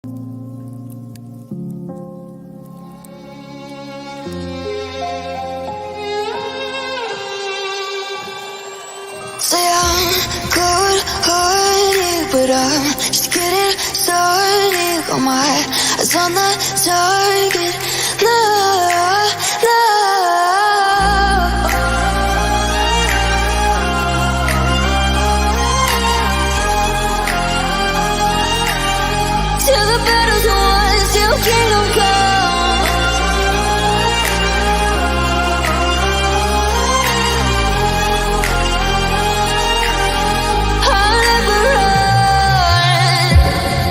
Say I'm good-hearted, but I'm just getting started. Got my eyes on the target. No, no. Till the battle's won, till kingdom come.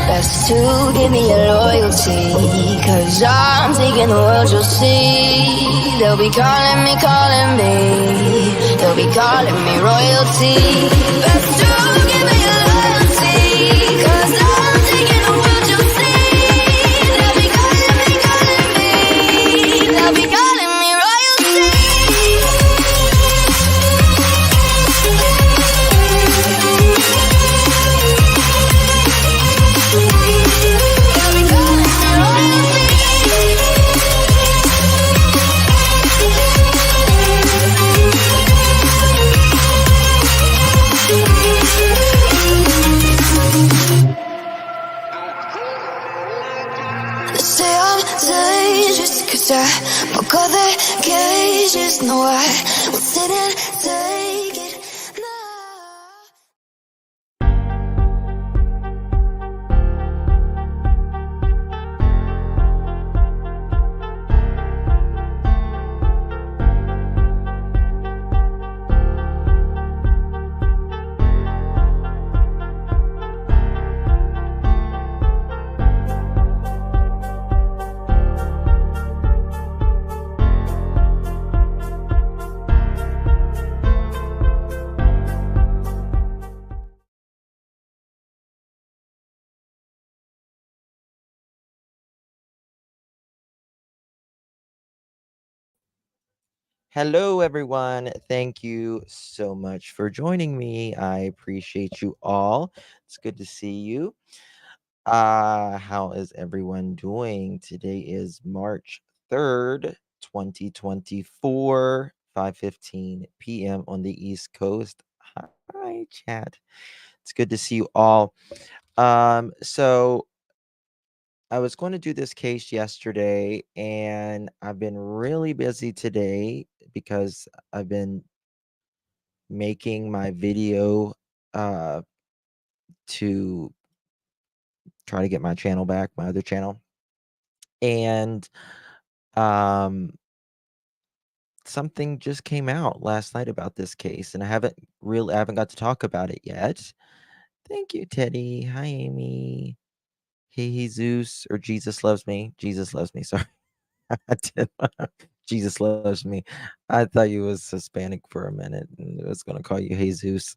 Best to give me your loyalty, 'cause I'm taking the world, you'll see. They'll be calling me, they'll be calling me royalty. Best to give me your loyalty, 'cause I'm taking the world, you'll see. They'll be calling me, they'll be calling me royalty. They say I'm dangerous, 'cause I broke all the cages. No, I will sit and take it. No. Hello, everyone. Thank you so much for joining me. I appreciate you all. It's good to see you. How is everyone doing? Today is March 3rd, 2024, 5:15 p.m. on the East Coast. Hi, chat. It's good to see you all. So I was going to do this case yesterday, and I've been really busy today because I've been making my video to try to get my channel back, my other channel. And something just came out last night about this case, and I haven't got to talk about it yet. Thank you, Teddy. Hi, Amy. Hey, Jesus, or Jesus loves me. Jesus loves me. Sorry. I did. Jesus loves me. I thought you was Hispanic for a minute, and I was going to call you Jesus.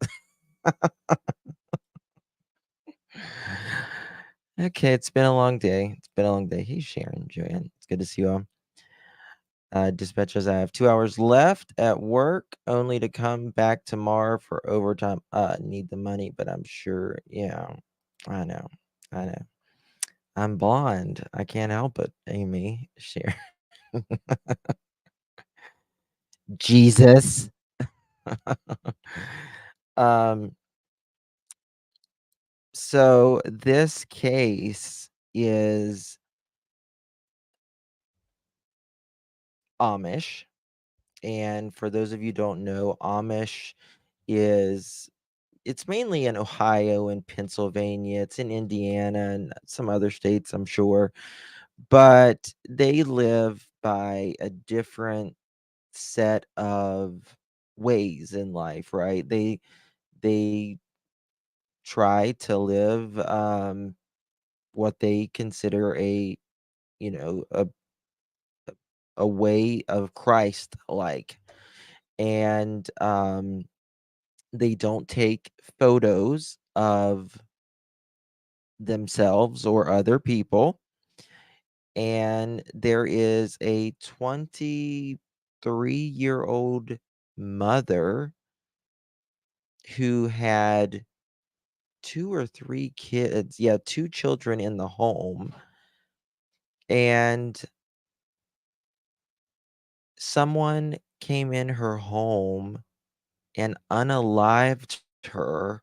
Okay, it's been a long day. It's been a long day. Hey, Sharon, Joanne. It's good to see you all. Dispatchers, I have 2 hours left at work, only to come back tomorrow for overtime. Need the money, but I'm sure. Yeah, I know. I know. I'm blonde. I can't help it, Amy. Sharon. Jesus. um. So this case is Amish. And for those of you who don't know, Amish it's mainly in Ohio and Pennsylvania. It's in Indiana and some other states, I'm sure. But they live by a different set of ways in life, right? They try to live what they consider you know, a way of Christ like. And they don't take photos of themselves or other people. And there is a 23-year-old mother who had 2 or 3 kids. Yeah, 2 children in the home. And someone came in her home and unalived her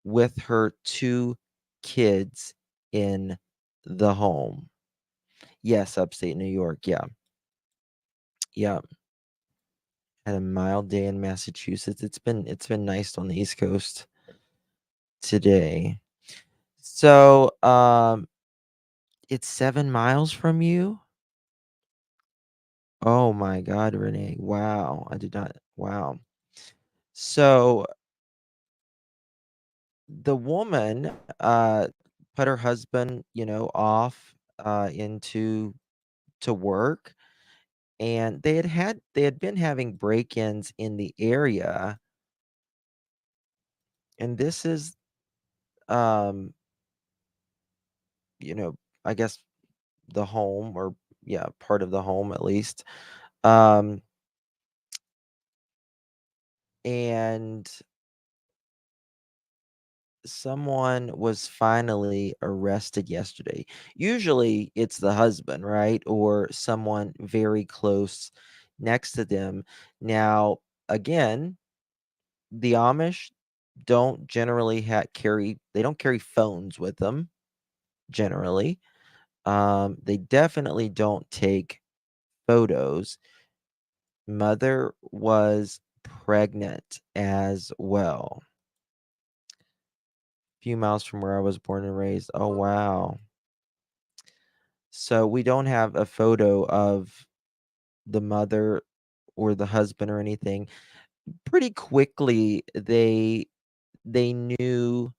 with her 2 kids in the home. Yes, upstate New York. Yeah. Yeah. Had a mild day in Massachusetts. It's been nice on the East Coast today. So, it's 7 miles from you? Oh my god, Renee. Wow. I did not wow. So, the woman, put her husband, off, into to work, and they had been having break-ins in the area, and this is, um, you know, I guess the home or yeah, part of the home at least. Um, and someone was finally arrested yesterday. Usually it's the husband, right? Or someone very close next to them. Now, again, the Amish don't generally they don't carry phones with them generally. They definitely don't take photos. Mother was pregnant as well. Few miles from where I was born and raised. Oh, wow. So we don't have a photo of the mother or the husband or anything. Pretty quickly, they knew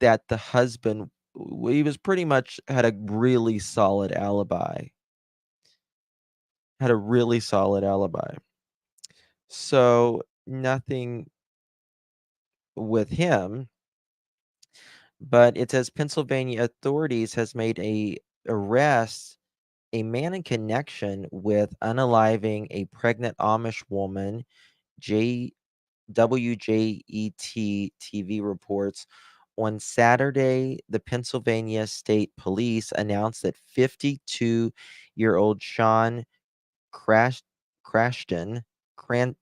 that the husband he was pretty much had a really solid alibi. Had a really solid alibi. So nothing with him, but it says Pennsylvania authorities has made a arrest a man in connection with unaliving a pregnant Amish woman. J WJET TV reports on Saturday, the Pennsylvania State Police announced that 52-year-old Sean Crash, Crashton Cran,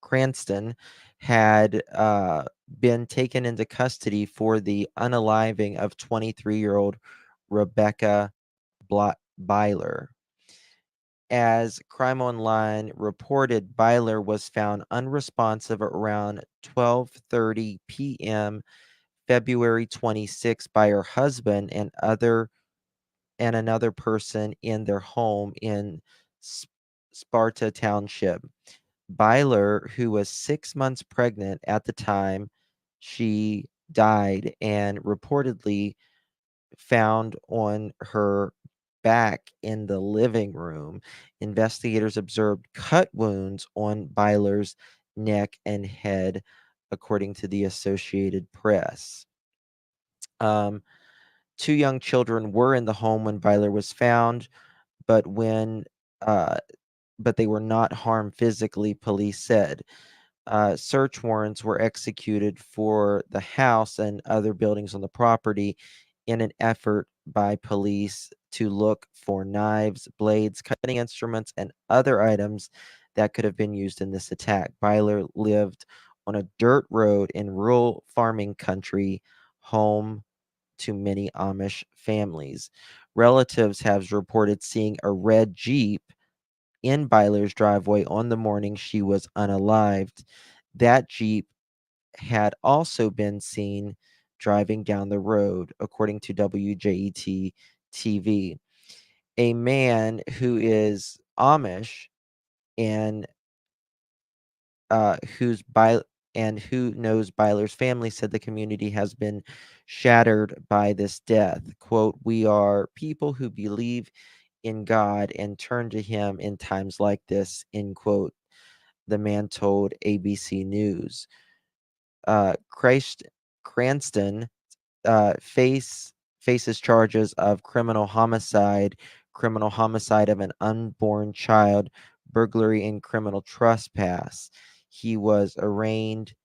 Cranston had been taken into custody for the unaliving of 23-year-old Rebecca Byler. As Crime Online reported, Byler was found unresponsive around 12:30 p.m. February 26 by her husband and another person in their home in Sparta Township. Byler, who was 6 months pregnant at the time she died and reportedly found on her back in the living room. Investigators observed cut wounds on Byler's neck and head, according to the Associated Press. Um, 2 young children were in the home when Byler was found, but when uh, but they were not harmed physically, police said. Search warrants were executed for the house and other buildings on the property in an effort by police to look for knives, blades, cutting instruments, and other items that could have been used in this attack. Byler lived on a dirt road in rural farming country, home to many Amish families. Relatives have reported seeing a red Jeep in Byler's driveway on the morning she was unalived. That Jeep had also been seen driving down the road, according to WJET TV. A man who is Amish and who's by and who knows Byler's family said the community has been shattered by this death. Quote, "We are people who believe in God and turn to him in times like this," end quote, the man told ABC News. Christ Cranston faces charges of criminal homicide of an unborn child, burglary, and criminal trespass. He was arraigned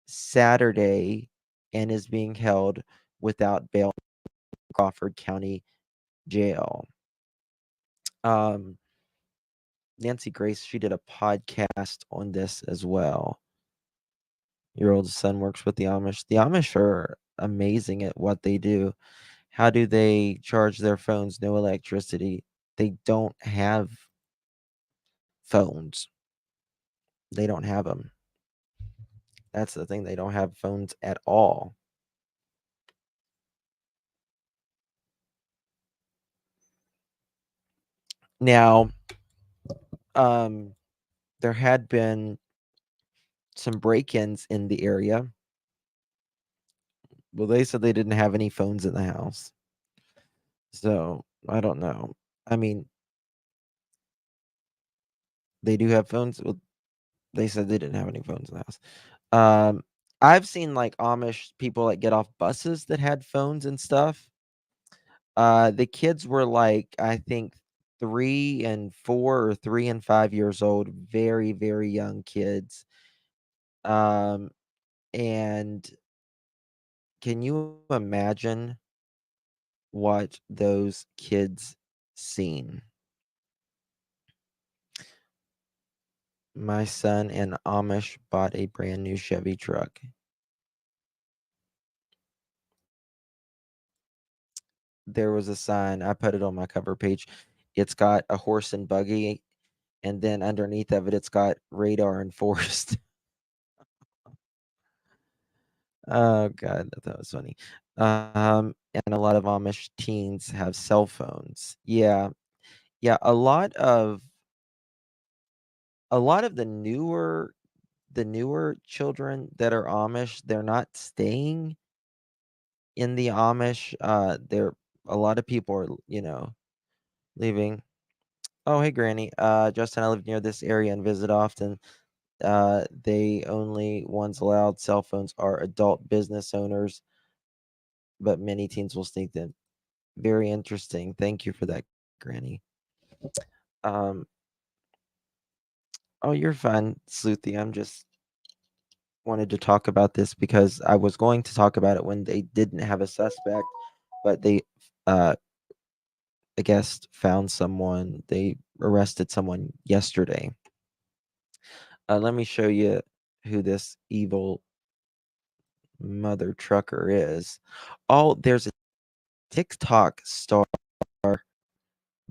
Saturday and is being held without bail in Crawford County Jail. Nancy Grace, she did a podcast on this as well. Your oldest son works with the Amish. The Amish are amazing at what they do. How do they charge their phones? No electricity. They don't have phones. They don't have them. That's the thing. They don't have phones at all. Now, there had been some break-ins in the area. Well, they said they didn't have any phones in the house. So, I don't know. I mean, they do have phones. Well, they said they didn't have any phones in the house. I've seen like Amish people like get off buses that had phones and stuff. The kids were like, I think 3 and 4 or 3 and 5 years old, very, very young kids. And can you imagine what those kids seen? My son and Amish bought a brand new Chevy truck. There was a sign, I put it on my cover page. It's got a horse and buggy, and then underneath of it, it's got radar enforced. Oh god, that was funny. And a lot of Amish teens have cell phones. Yeah. Yeah, a lot of the newer children that are Amish, they're not staying in the Amish. They're a lot of people are, leaving. Oh, hey, Granny. Justin, I live near this area and visit often. They only ones allowed cell phones are adult business owners, but many teens will sneak them. Very interesting. Thank you for that, Granny. Um, oh, you're fine, Sleuthy. I'm just wanted to talk about this because I was going to talk about it when they didn't have a suspect, but they, uh, I guess, found someone. They arrested someone yesterday. Let me show you who this evil mother trucker is. Oh, there's a TikTok star,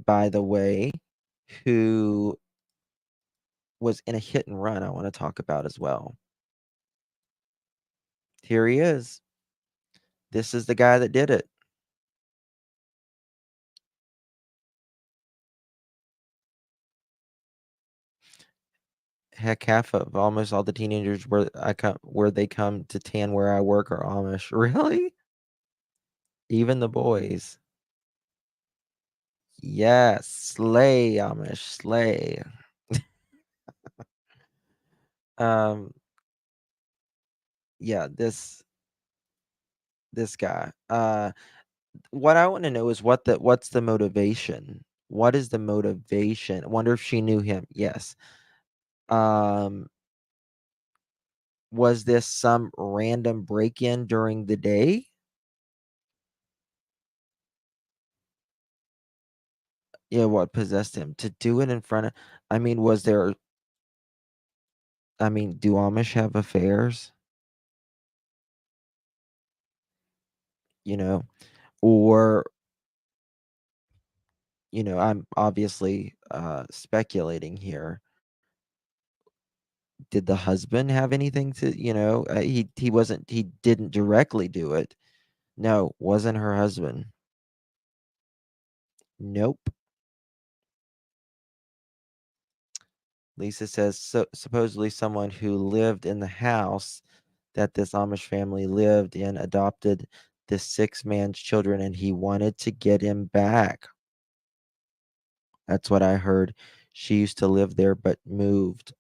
by the way, who was in a hit and run I want to talk about as well. Here he is. This is the guy that did it. Heck, half of almost all the teenagers where they come to tan where I work are Amish. Really? Even the boys. Yes, slay Amish, slay. Um, yeah, this guy. What I want to know is what's the motivation? What is the motivation? I wonder if she knew him. Yes. Um, was this some random break-in during the day? Yeah, what possessed him to do it in front of I mean, was there I mean, do Amish have affairs? You know, or I'm obviously speculating here. Did the husband have anything to, he didn't directly do it. No, wasn't her husband. Nope. Lisa says so supposedly someone who lived in the house that this Amish family lived in adopted this 6 man's children and he wanted to get him back. That's what I heard. She used to live there but moved.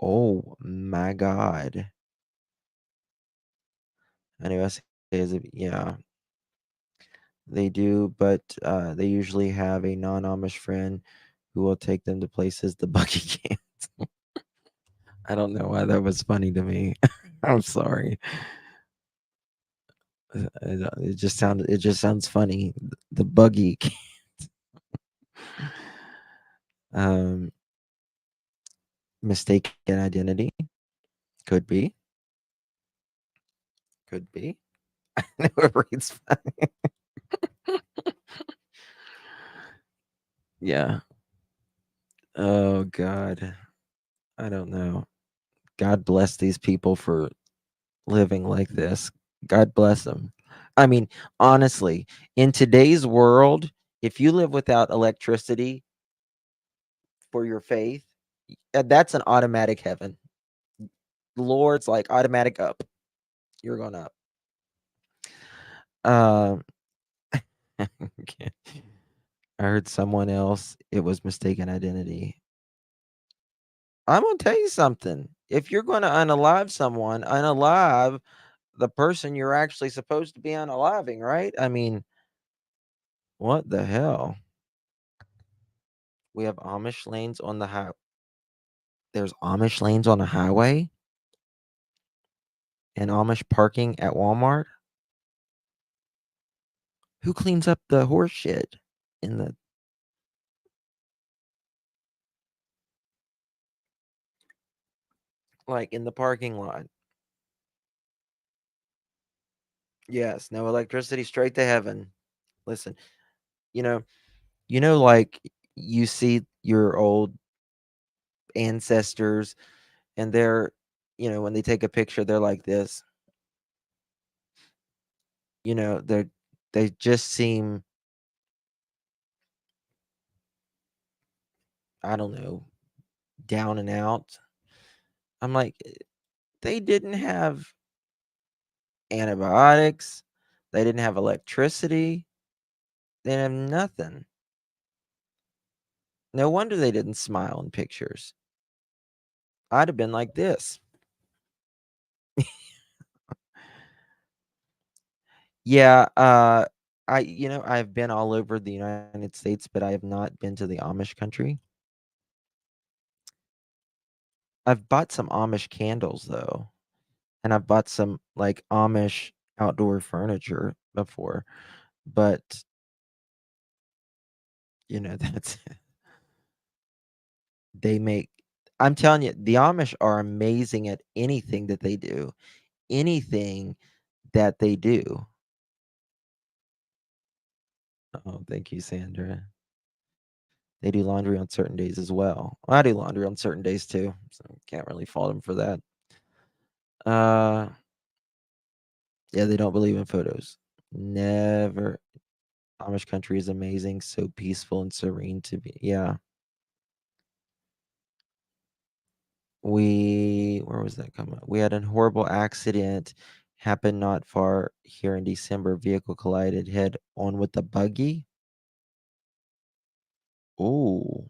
Oh my god. Anyway, yeah, they do, but they usually have a non-Amish friend who will take them to places the Bucky can't. I don't know why that was funny to me. I'm sorry. It just sounds funny. The buggy. um, Mistaken identity. Could be. Could be. I know it reads funny. Yeah. Oh God. I don't know. God bless these people for living like this. God bless them. I mean, honestly, in today's world, if you live without electricity for your faith, that's an automatic heaven. The Lord's like automatic up. You're going up. Um, okay. I heard someone else. It was mistaken identity. I'm gonna tell you something. If you're going to unalive someone, unalive the person you're actually supposed to be unaliving, right? I mean, what the hell? We have Amish lanes on the high. There's Amish lanes on the highway and Amish parking at Walmart. Who cleans up the horse shit in the in the parking lot? Yes, no electricity, straight to heaven. Listen, you know, like you see your old ancestors and they're, when they take a picture, they're like this. They just seem, I don't know, down and out. I'm like, they didn't have antibiotics. They didn't have electricity. They didn't have nothing. No wonder they didn't smile in pictures. I'd have been like this. Yeah, I've been all over the United States, but I have not been to the Amish country. I've bought some Amish candles though, and I've bought some like Amish outdoor furniture before, but that's they make I'm telling you, the Amish are amazing at anything that they do. Anything that they do. Oh, thank you, Sandra. They do laundry on certain days as well. I do laundry on certain days too, so can't really fault them for that. Uh, yeah, they don't believe in photos. Never. Amish country is amazing, so peaceful and serene to be. Yeah. Where was that coming up? We had a horrible accident happened not far here in December. Vehicle collided head on with the buggy. Oh,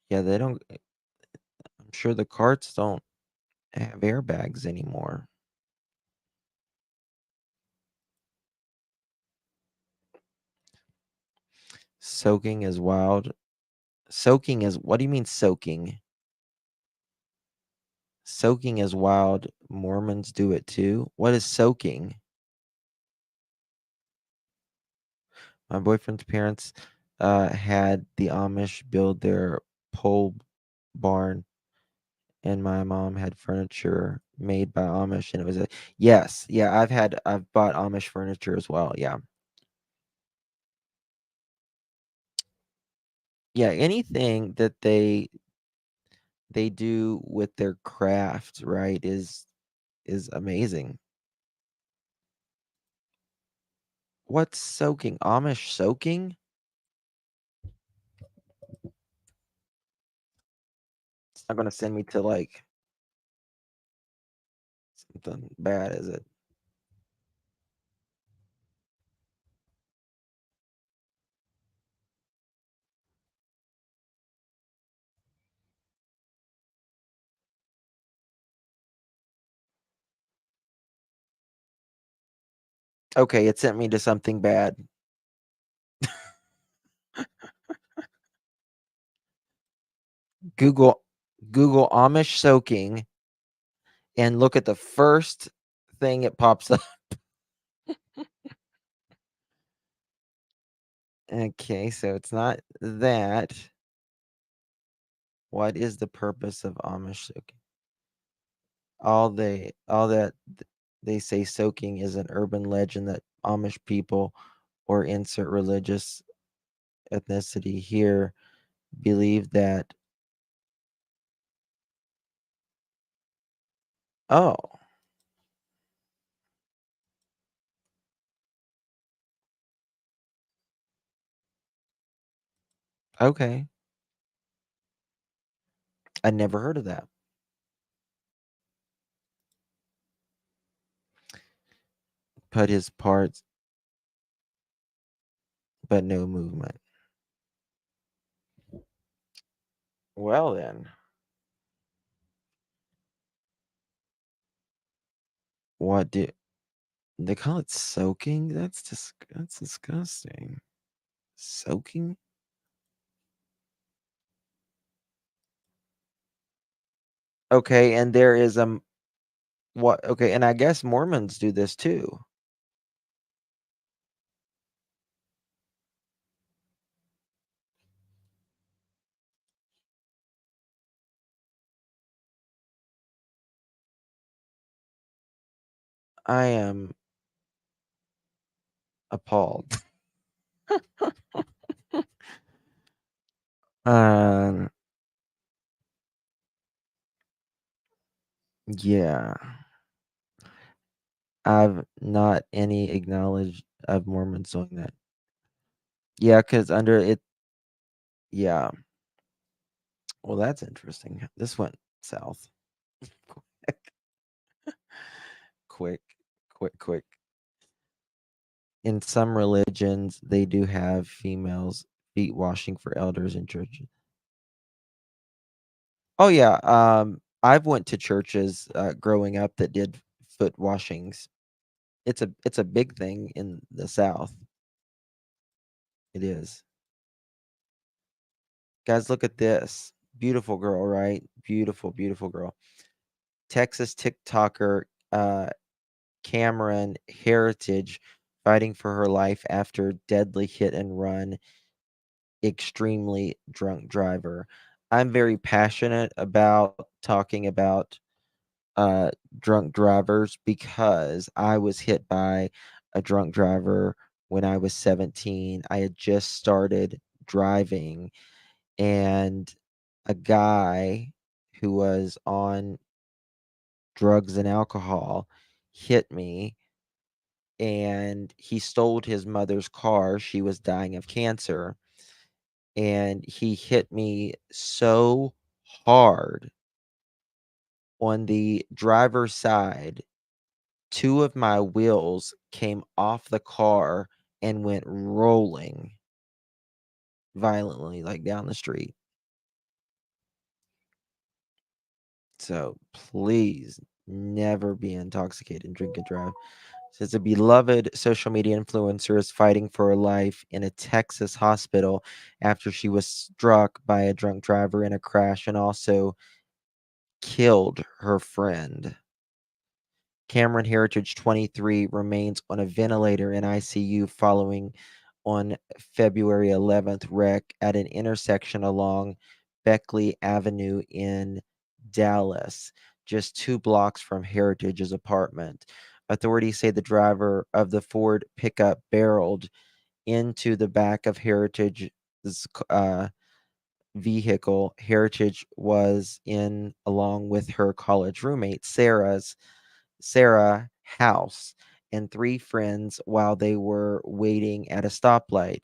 yeah, they don't. I'm sure the carts don't have airbags anymore. Soaking is wild. Soaking is what do you mean soaking? Soaking is wild. Mormons do it too. What is soaking? My boyfriend's parents had the Amish build their pole barn, and my mom had furniture made by Amish, and it was a yes, yeah. I've bought Amish furniture as well. Yeah, yeah. Anything that they do with their craft, right, is amazing. What's soaking? Amish soaking? It's not gonna send me to like something bad, is it? Okay, it sent me to something bad. Google Google Amish soaking, and look at the first thing it pops up. Okay, so it's not that. What is the purpose of Amish soaking? All that they say soaking is an urban legend that Amish people or insert religious ethnicity here believe that. Oh, okay. I never heard of that. Put his parts, but no movement. Well then, what do they call it? Soaking? That's disgusting. Soaking? Okay, and there is what? Okay, and I guess Mormons do this too. I am appalled. Um, yeah, I've not any acknowledged of Mormons doing that. Yeah, because under it, yeah. Well, that's interesting. This went south. Quick, quick. In some religions, they do have females feet washing for elders in churches. Oh yeah, I've went to churches growing up that did foot washings. It's a big thing in the South. It is. Guys, look at this. Beautiful girl, right? Beautiful, beautiful girl. Texas TikToker Cameron Heritage fighting for her life after deadly hit and run, extremely drunk driver. I'm very passionate about talking about uh, drunk drivers because I was hit by a drunk driver when I was 17. I had just started driving, and a guy who was on drugs and alcohol hit me, and he stole his mother's car. She was dying of cancer, and he hit me so hard on the driver's side. Two of my wheels came off the car and went rolling violently, like, down the street. So, please never be intoxicated and drink and drive. Says a beloved social media influencer is fighting for her life in a Texas hospital after she was struck by a drunk driver in a crash and also killed her friend. Cameron Heritage, 23, remains on a ventilator in ICU following on February 11th wreck at an intersection along Beckley Avenue in Dallas, just 2 blocks from Heritage's apartment. Authorities say the driver of the Ford pickup barreled into the back of Heritage's uh, vehicle Heritage was in along with her college roommate Sarah House and 3 friends while they were waiting at a stoplight.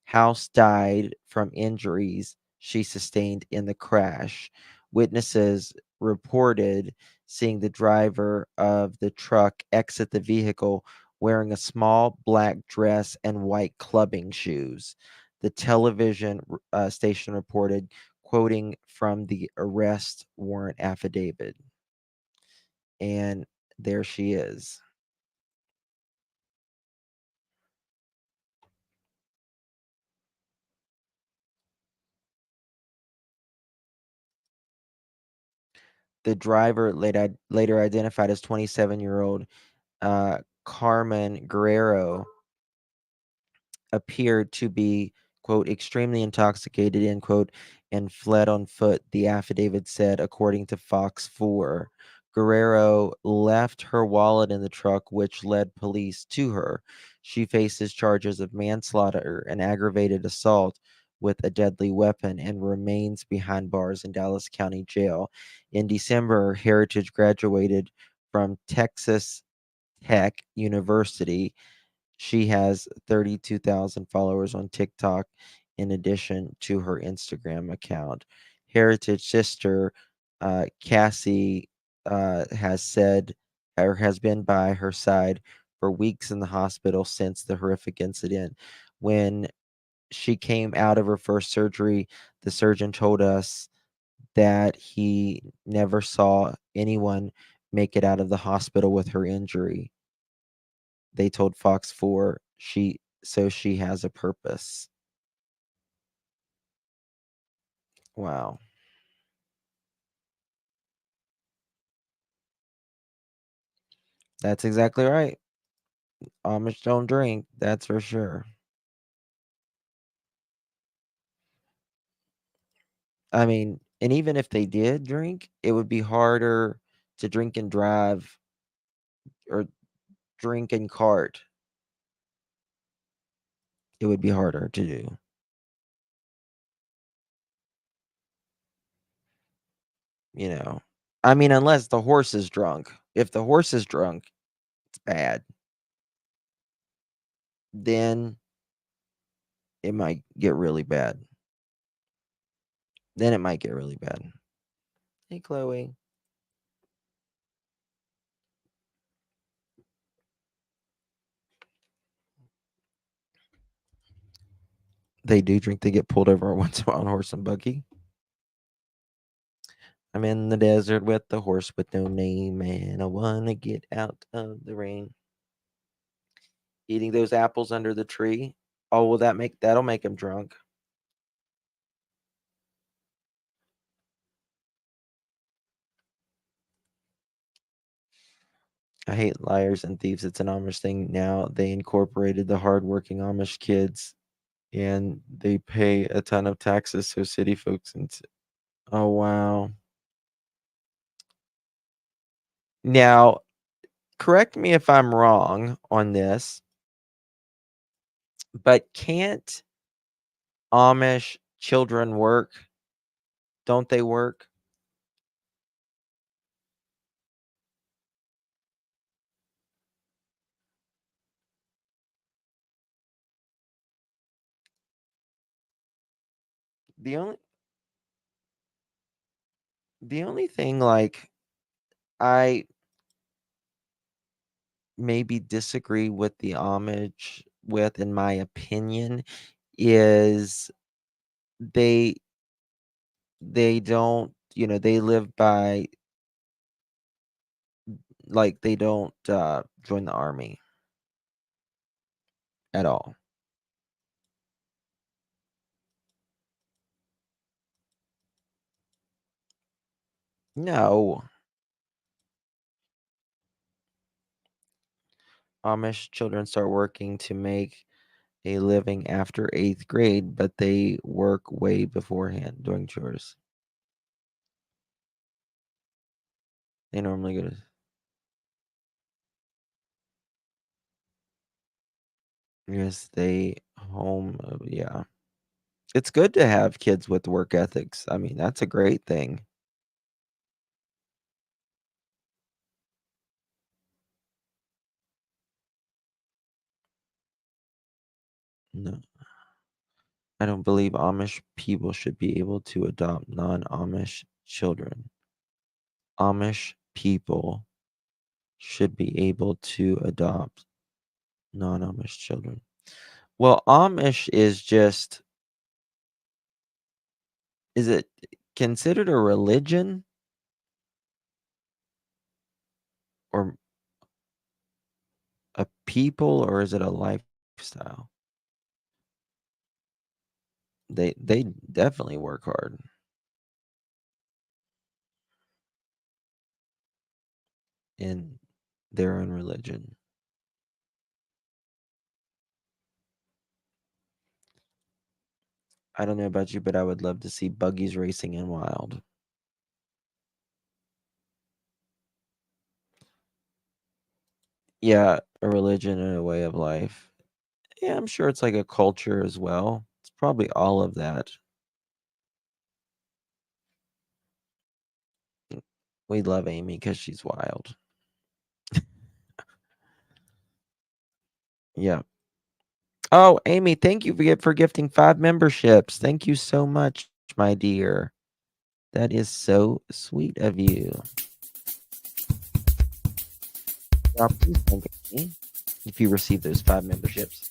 House died from injuries she sustained in the crash. Witnesses reported seeing the driver of the truck exit the vehicle wearing a small black dress and white clubbing shoes. The television station reported, quoting from the arrest warrant affidavit. And there she is. The driver later identified as 27-year-old Carmen Guerrero appeared to be, quote, extremely intoxicated, end quote, and fled on foot, the affidavit said, according to Fox 4. Guerrero left her wallet in the truck, which led police to her. She faces charges of manslaughter and aggravated assault with a deadly weapon and remains behind bars in Dallas County Jail. In December, Heritage graduated from Texas Tech University. She has 32,000 followers on TikTok in addition to her Instagram account. Heritage sister Cassie has said or has been by her side for weeks in the hospital since the horrific incident. When she came out of her first surgery, the surgeon told us that he never saw anyone make it out of the hospital with her injury. They told Fox 4 she has a purpose. Wow. That's exactly right. Amish don't drink, that's for sure. I mean, and even if they did drink, it would be harder to drink and drive or drink and cart. It would be harder to do, you know. I mean, unless the horse is drunk. If the horse is drunk, it's bad. Then it might get really bad. Then it might get really bad. Hey, Chloe. They do drink. They get pulled over once in a while on horse and buggy. I'm in the desert with the horse with no name, and I wanna get out of the rain. Eating those apples under the tree. Oh, will that'll make him drunk. I hate liars and thieves. It's an Amish thing now. They incorporated the hardworking Amish kids, and they pay a ton of taxes, so city folks and oh, wow. Now, correct me if I'm wrong on this, but can't Amish children work? Don't they work? The only the only thing, like, I maybe disagree with the Amish with, in my opinion, is they they don't, they live by like, they don't, join the army at all. No. Amish children start working to make a living after 8th grade, but they work way beforehand doing chores. They normally go to yes, they home, yeah. It's good to have kids with work ethics. I mean, that's a great thing. No, I don't believe Amish people should be able to adopt non-Amish children. Amish people should be able to adopt non-Amish children. Well, Amish is it considered a religion or a people, or is it a lifestyle? They definitely work hard. in their own religion. I don't know about you, but I would love to see buggies racing in wild. Yeah, a religion and a way of life. Yeah, I'm sure it's like a culture as well. It's probably all of that. We love Amy because she's wild. Yeah. Oh, Amy, thank you for gifting 5 memberships. Thank you so much, my dear. That is so sweet of you. Now, please thank me if you receive those 5 memberships.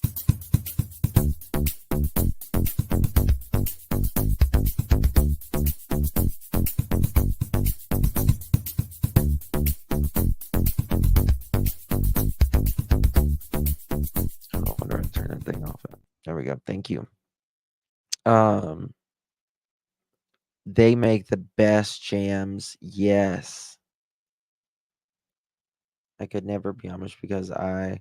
I wonder how to turn that thing off. There we go. Thank you. They make the best jams. Yes. I could never be Amish because I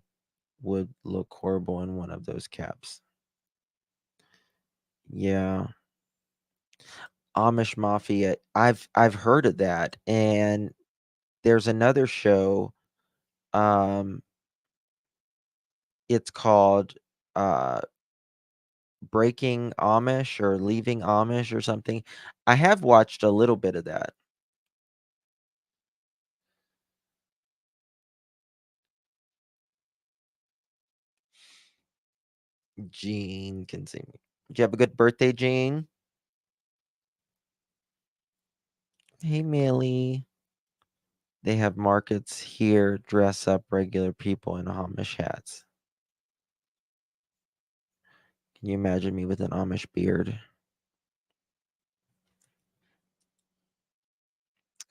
would look horrible in one of those caps. Yeah. Amish Mafia. I've heard of that. And there's another show. It's called Breaking Amish or Leaving Amish or something. I have watched a little bit of that. Jean can see me. Did you have a good birthday, Jean? Hey, Millie. They have markets here, dress up regular people in Amish hats. Can you imagine me with an Amish beard?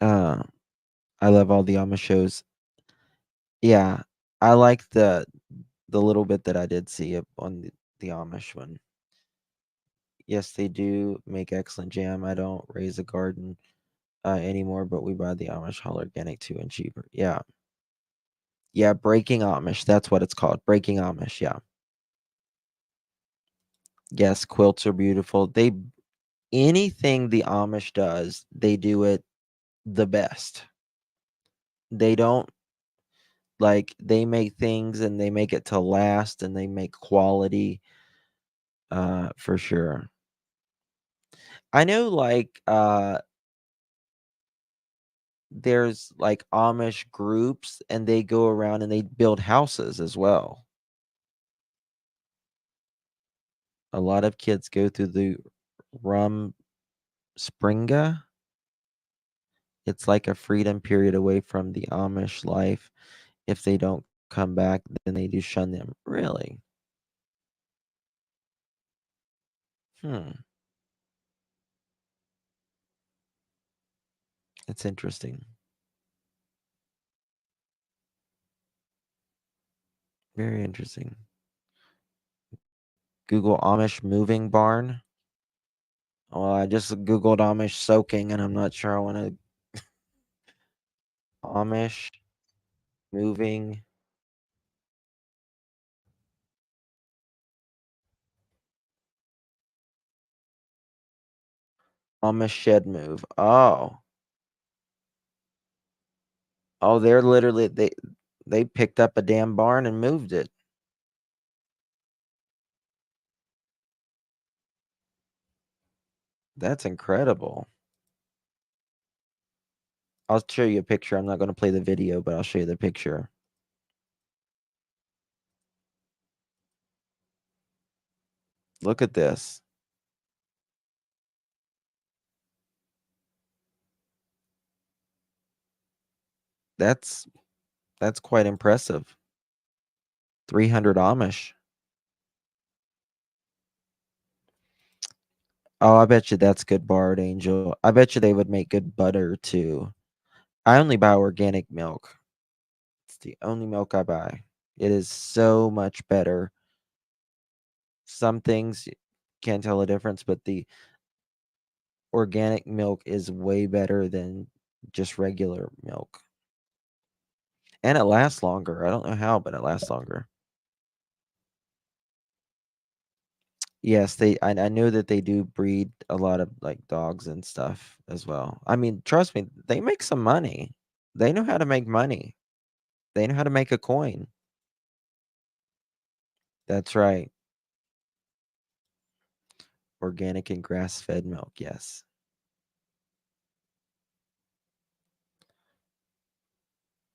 Uh, I love all the Amish shows. Yeah, I like the little bit that I did see on the Amish one. Yes, they do make excellent jam. I don't raise a garden anymore, but we buy the Amish all organic too and cheaper. Yeah. Yeah, Breaking Amish. That's what it's called. Breaking Amish. Yeah. Yes, quilts are beautiful. Anything the Amish does, they do it the best. They don't they make things and they make it to last and they make quality for sure. I know there's like Amish groups and they go around and they build houses as well. A lot of kids go through the Rum Springa. It's like a freedom period away from the Amish life. If they don't come back, then they do shun them. Really? Hmm. It's interesting. Very interesting. Google Amish moving barn. Well, I just Googled Amish soaking and I'm not sure I want to Amish moving Amish shed move. Oh. Oh, they're literally they picked up a damn barn and moved it. That's incredible. I'll show you a picture. I'm not going to play the video, but I'll show you the picture. Look at this. That's that's quite impressive. 300 Amish. Oh, I bet you that's good barred angel. I bet you they would make good butter too. I only buy organic milk. It's the only milk I buy. It is so much better. Some things you can't tell a difference, but the organic milk is way better than just regular milk. And it lasts longer. I don't know how, but it lasts longer. Yes, I know that they do breed a lot of, like, dogs and stuff as well. I mean, trust me, they make some money. They know how to make money. They know how to make a coin. That's right. Organic and grass-fed milk, yes.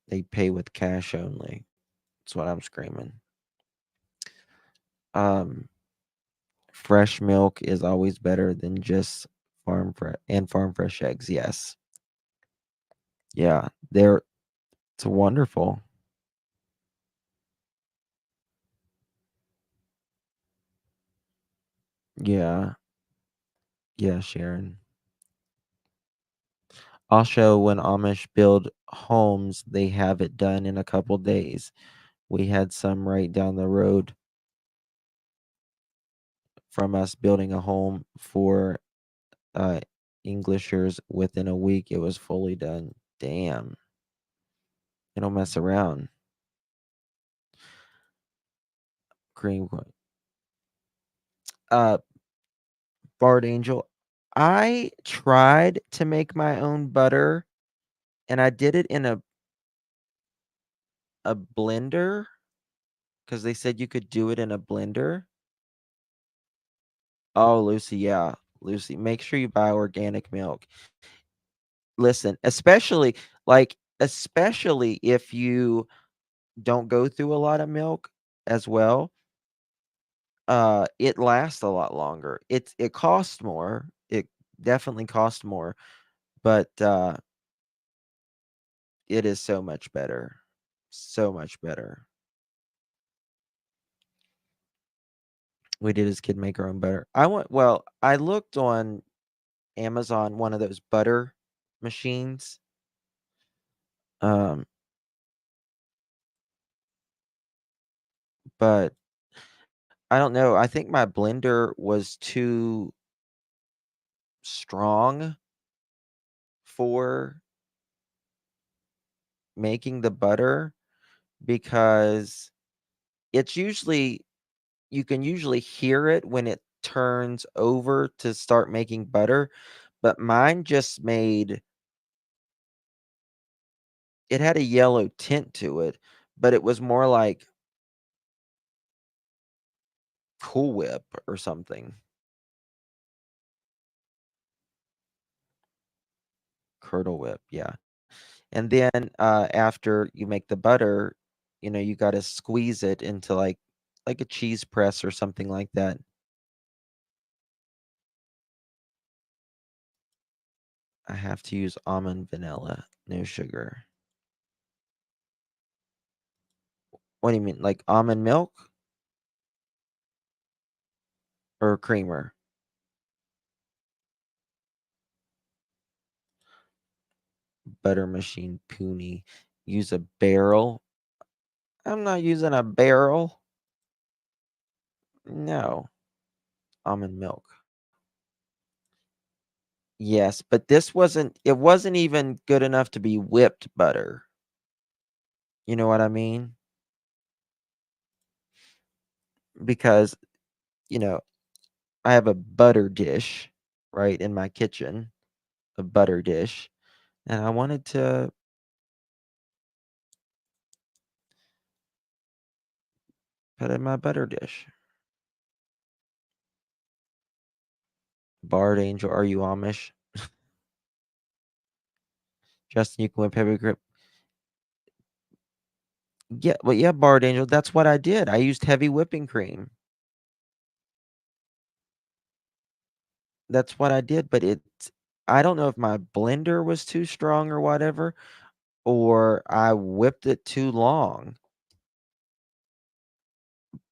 They pay with cash only. That's what I'm screaming. Um, Fresh milk is always better than just farm fresh eggs, yes. Yeah, it's wonderful. Yeah. Yeah, Sharon. Also, when Amish build homes, they have it done in a couple days. We had some right down the road from us building a home for uh Englishers within a week. It was fully done. Damn. They don't mess around. Cream uh Bard Angel. I tried to make my own butter and I did it in a blender because they said you could do it in a blender. Oh, Lucy, yeah. Lucy, make sure you buy organic milk. Listen, especially if you don't go through a lot of milk as well, it lasts a lot longer. It costs more. It definitely costs more, but it is so much better. So much better. We did as kid make our own butter. I looked on Amazon, one of those butter machines. Um, but I don't know. I think my blender was too strong for making the butter because it's usually you can usually hear it when it turns over to start making butter, but mine just made it had a yellow tint to it, but it was more like Cool Whip or something. Curdle Whip, yeah. And then, after you make the butter, you gotta squeeze it into, like a cheese press or something like that. I have to use almond vanilla, no sugar. What do you mean, like almond milk or creamer? Butter machine puny. Use a barrel. I'm not using a barrel. No. Almond milk. Yes, but it wasn't even good enough to be whipped butter. You know what I mean? Because, you know, I have a butter dish, right, in my kitchen, a butter dish, and I wanted to put it in my butter dish. Bard Angel, are you Amish? Justin, you can whip heavy grip. Yeah, well, yeah, Bard Angel, that's what I did. I used heavy whipping cream. That's what I did, but I don't know if my blender was too strong or whatever, or I whipped it too long,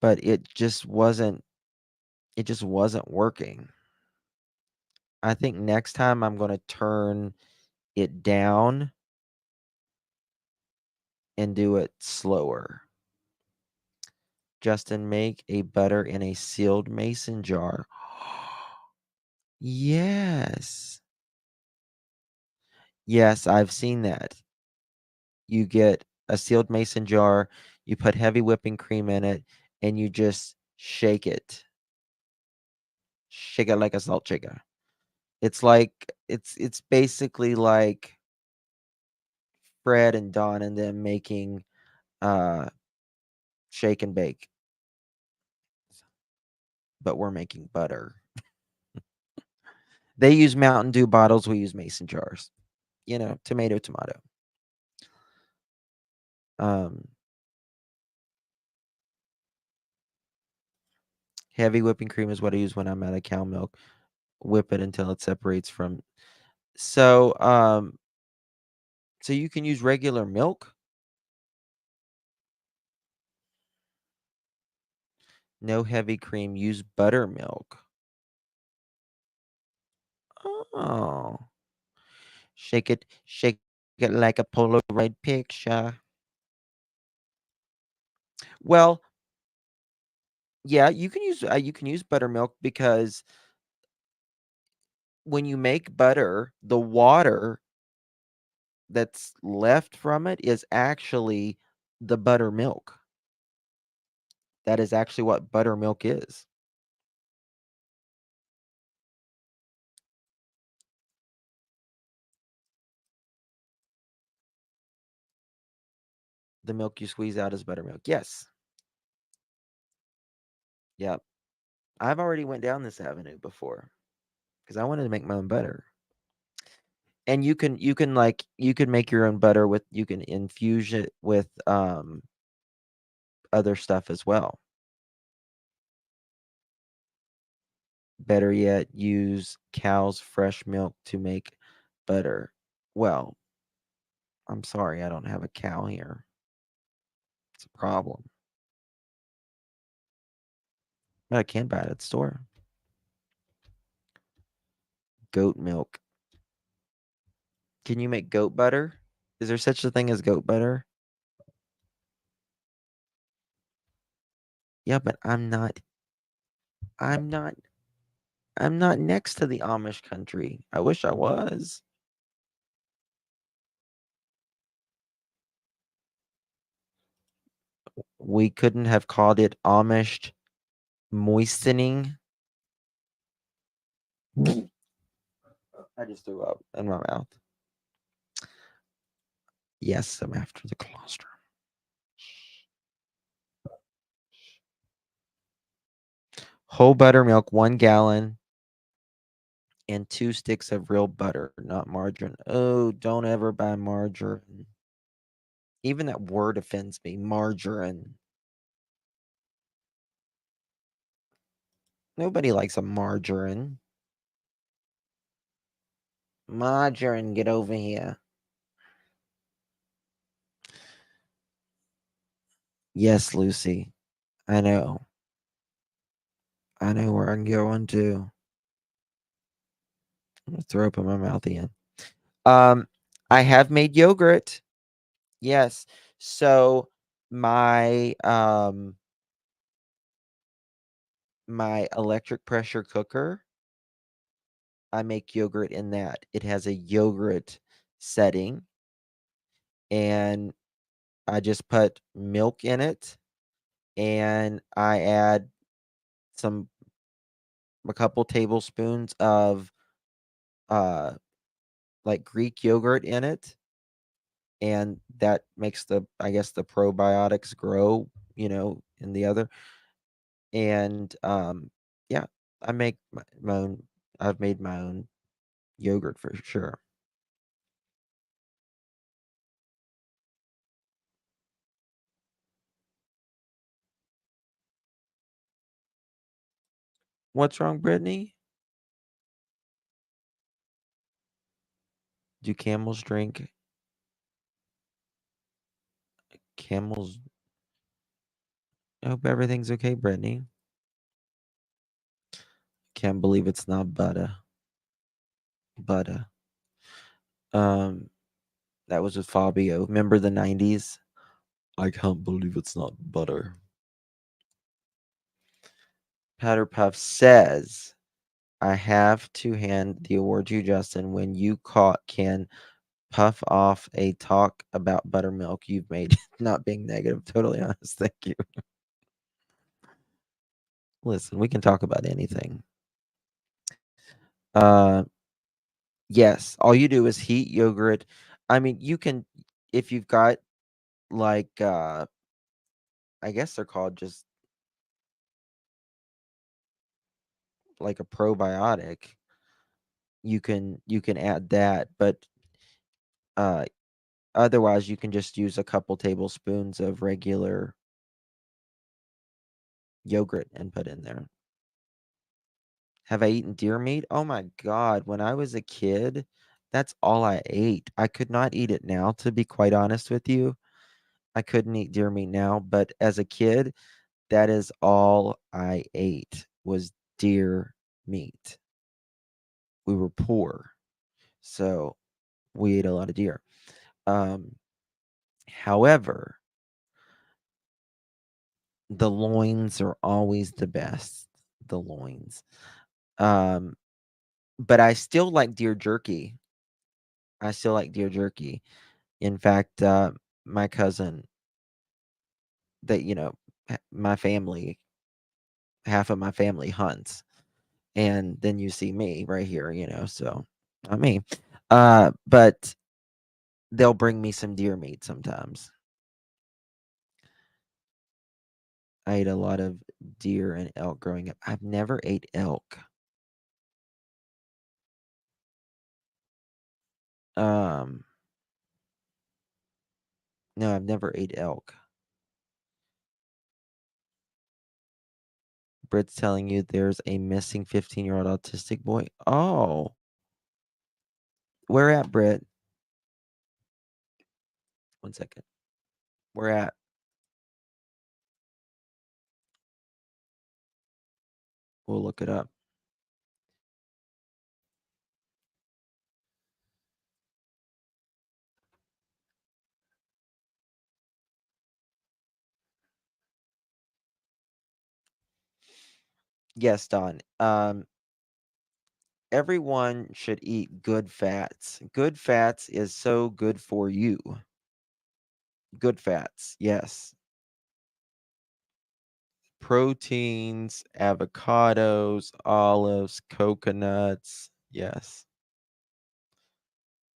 but it just wasn't working. I think next time I'm gonna turn it down and do it slower. Justin, make a butter in a sealed mason jar. Yes. Yes, I've seen that. You get a sealed mason jar. You put heavy whipping cream in it, and you just shake it. Shake it like a salt shaker. It's like it's basically like Fred and Don and them making uh shake and bake, but we're making butter. They use Mountain Dew bottles, we use mason jars. You know, tomato, tomato. Um, Heavy whipping cream is what I use when I'm out of cow milk. Whip it until it separates from. So, so you can use regular milk. No heavy cream. Use buttermilk. Oh, shake it like a Polaroid picture. Well, yeah, you can use buttermilk because when you make butter, the water that's left from it is actually the buttermilk. That is actually what buttermilk is. The milk you squeeze out is buttermilk. Yes. Yep. I've already went down this avenue before because I wanted to make my own butter. And you can make your own butter with you can infuse it with other stuff as well. Better yet, use cow's fresh milk to make butter. Well, I'm sorry, I don't have a cow here. It's a problem. But I can buy it at the store. Goat milk. Can you make goat butter? Is there such a thing as goat butter? Yeah, but I'm not I'm not next to the Amish country. I wish I was. We couldn't have called it Amish moistening. I just threw up in my mouth. Yes, I'm after the colostrum. Whole buttermilk, 1 gallon, and 2 sticks of real butter, not margarine. Oh, don't ever buy margarine. Even that word offends me. Margarine. Nobody likes a margarine. Margarine, get over here. Yes, Lucy. I know. I know where I'm going to. I'm gonna throw up in my mouth again. Um, I have made yogurt. Yes. So my electric pressure cooker, I make yogurt in that. It has a yogurt setting, and I just put milk in it, and I add some a couple tablespoons of uh like Greek yogurt in it, and that makes I guess the probiotics grow, in the other. And yeah, I make my own. I've made my own yogurt for sure. What's wrong, Brittany? Do camels drink? Camels. I hope everything's okay, Brittany. Can't believe it's not butter. Butter. Um, that was with Fabio. Remember the 90s? I can't believe it's not butter. Powder Puff says, I have to hand the award to you, Justin. When you can puff off a talk about buttermilk you've made. Not being negative, totally honest. Thank you. Listen, we can talk about anything. Uh, yes, all you do is heat yogurt. I mean, you can, if you've got like, I guess they're called just like a probiotic. You can add that, but uh, otherwise you can just use a couple tablespoons of regular yogurt and put in there. Have I eaten deer meat? Oh my god, when I was a kid, that's all I ate. I could not eat it now, to be quite honest with you. I couldn't eat deer meat now, but as a kid, that is all I ate was deer meat. We were poor, so we ate a lot of deer. Um, however, the loins are always the best. The loins. Um, but I still like deer jerky. I still like deer jerky. In fact, my cousin that, my family, half of my family hunts. And then you see me right here, so not me. But they'll bring me some deer meat sometimes. I ate a lot of deer and elk growing up. I've never ate elk. Um, no, I've never ate elk. Britt's telling you there's a missing 15-year-old autistic boy. Oh, where at, Britt? One second. Where at? We'll look it up. Yes, Don. Everyone should eat good fats. Good fats is so good for you. Good fats, yes. Proteins, avocados, olives, coconuts. Yes.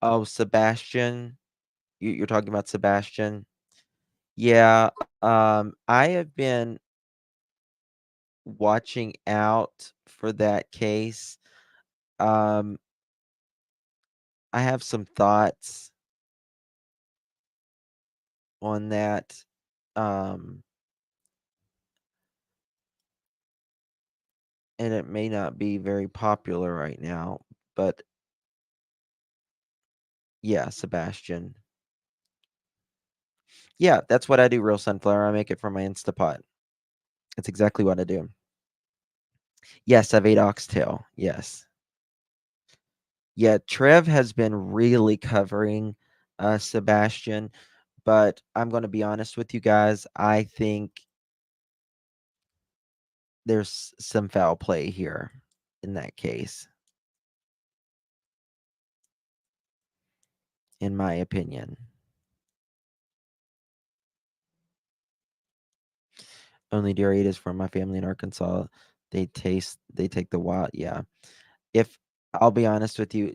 Oh, Sebastian. You're talking about Sebastian? Yeah. I have been watching out for that case. Um, I have some thoughts on that. Um, and it may not be very popular right now, but yeah, Sebastian. Yeah, that's what I do, real sunflower. I make it from my Instapot. That's exactly what I do. Yes, I've ate oxtail. Yes. Yeah, Trev has been really covering Sebastian, but I'm going to be honest with you guys. I think there's some foul play here in that case, in my opinion. Only dairy is from my family in Arkansas. They take the wild. Yeah. If I'll be honest with you,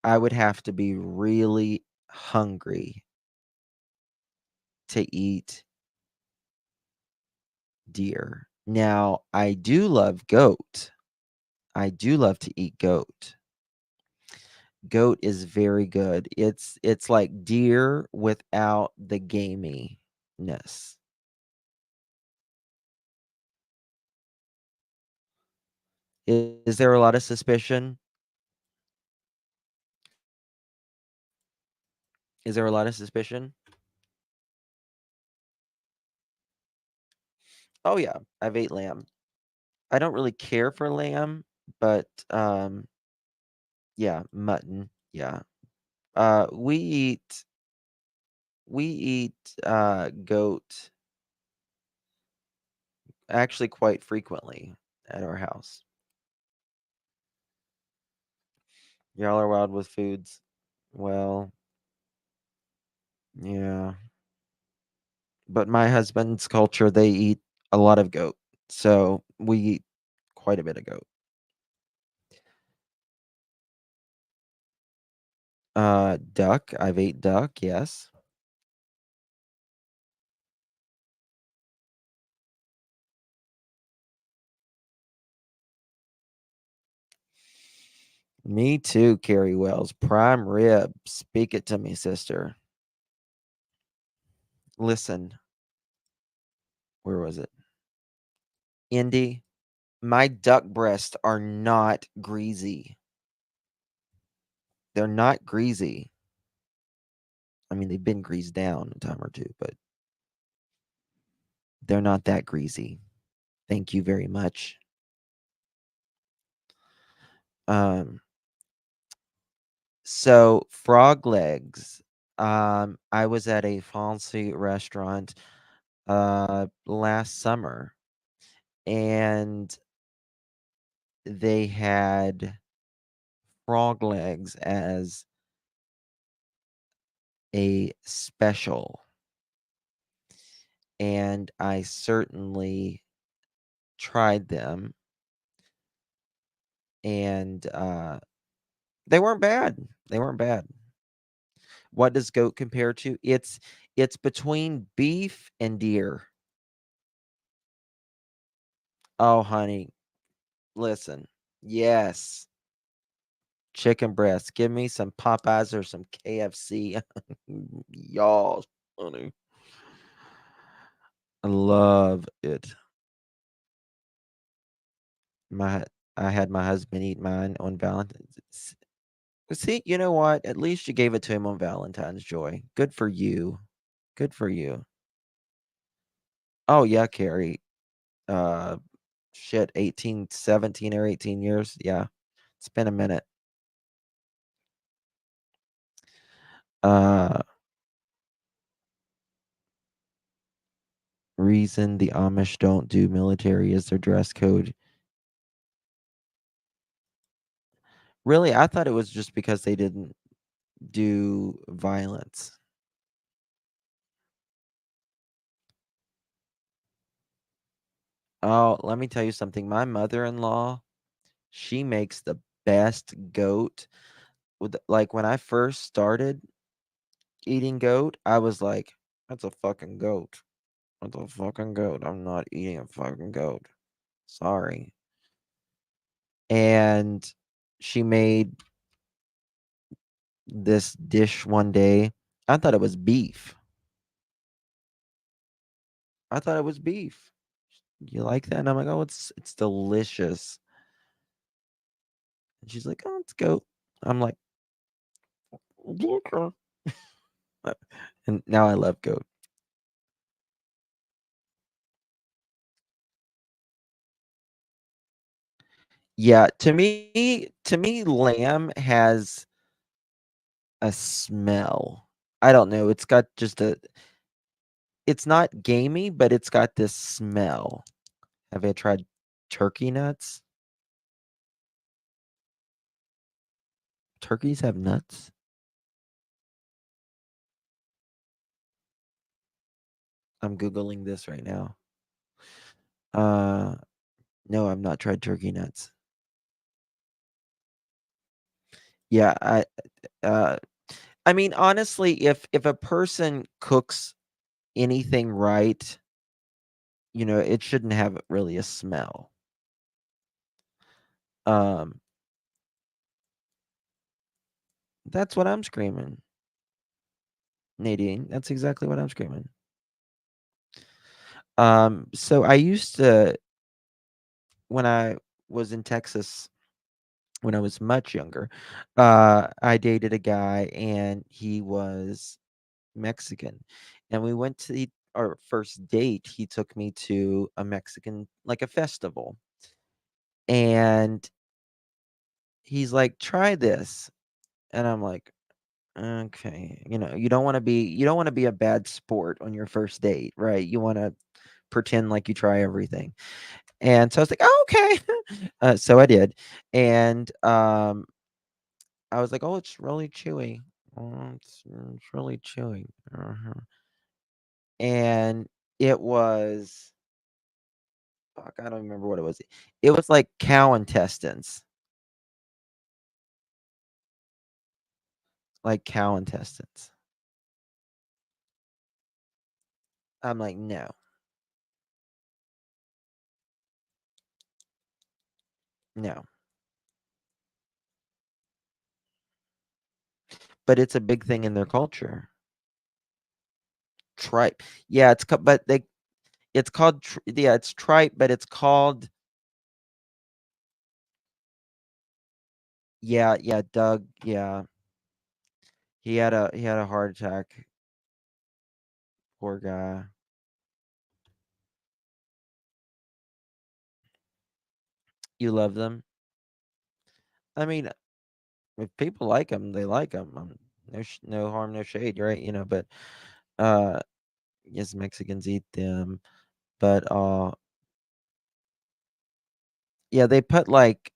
I would have to be really hungry to eat deer. Now, I do love goat. I do love to eat goat. Goat is very good. It's like deer without the gaminess. Is there a lot of suspicion? Is there a lot of suspicion? Oh yeah, I've ate lamb. I don't really care for lamb, but yeah, mutton. Yeah. We eat goat actually quite frequently at our house. Y'all are wild with foods. Well, Yeah. But my husband's culture, they eat a lot of goat. So we eat quite a bit of goat. Duck. I've ate duck, yes. Me too, Carrie Wells. Prime rib. Speak it to me, sister. Listen, where was it? Indy, my duck breasts are not greasy. They're not greasy. I mean, they've been greased down a time or two, but they're not that greasy. Thank you very much. Um, so frog legs. I was at a fancy restaurant last summer, and they had frog legs as a special, and I certainly tried them, and they weren't bad. They weren't bad. What does goat compare to? It's between beef and deer. Oh, honey, listen. Yes, chicken breast. Give me some Popeyes or some KFC. Y'all, honey. I love it. My I had my husband eat mine on Valentine's. See, you know what? At least you gave it to him on Valentine's, Joy. Good for you. Good for you. Oh yeah, Carrie. Uh shit, 18, 17 or 18 years. Yeah. It's been a minute. Uh Reason the Amish don't do military is their dress code. Really? I thought it was just because they didn't do violence. Oh, let me tell you something. My mother-in-law, she makes the best goat. Like when I first started eating goat, I was like, that's a fucking goat. That's a fucking goat. I'm not eating a fucking goat. Sorry. And she made this dish one day. I thought it was beef. I thought it was beef. You like that? And I'm like, oh, it's delicious. And she's like, oh, it's goat. I'm like, okay. And now I love goat. Yeah, to me, lamb has a smell. I don't know. It's got just a. It's not gamey, but it's got this smell. Have you tried turkey nuts? Turkeys have nuts? I'm Googling this right now. Uh, no, I've not tried turkey nuts. Yeah, uh, I mean, honestly, if a person cooks anything right, it shouldn't have really a smell. Um, that's what I'm screaming, Nadine. That's exactly what I'm screaming. So I used to when I was in Texas when I was much younger, I dated a guy and he was Mexican. And we went to our first date. He took me to a Mexican, like a festival. And he's like, try this. And I'm like, okay. You don't want to be a bad sport on your first date, right? You want to pretend like you try everything. And so I was like, oh, okay. So I did. And I was like, oh, it's really chewy. It's really chewy. And it was, fuck, I don't remember what it was. It was like cow intestines. Like cow intestines. I'm like, no. No. But it's a big thing in their culture. Tripe. Yeah, but it's called yeah, it's tripe, but it's called yeah, Doug, yeah. He had a heart attack. Poor guy. You love them? I mean, if people like them, they like them. No harm, no shade, right? But uh yes, Mexicans eat them, but yeah, they put like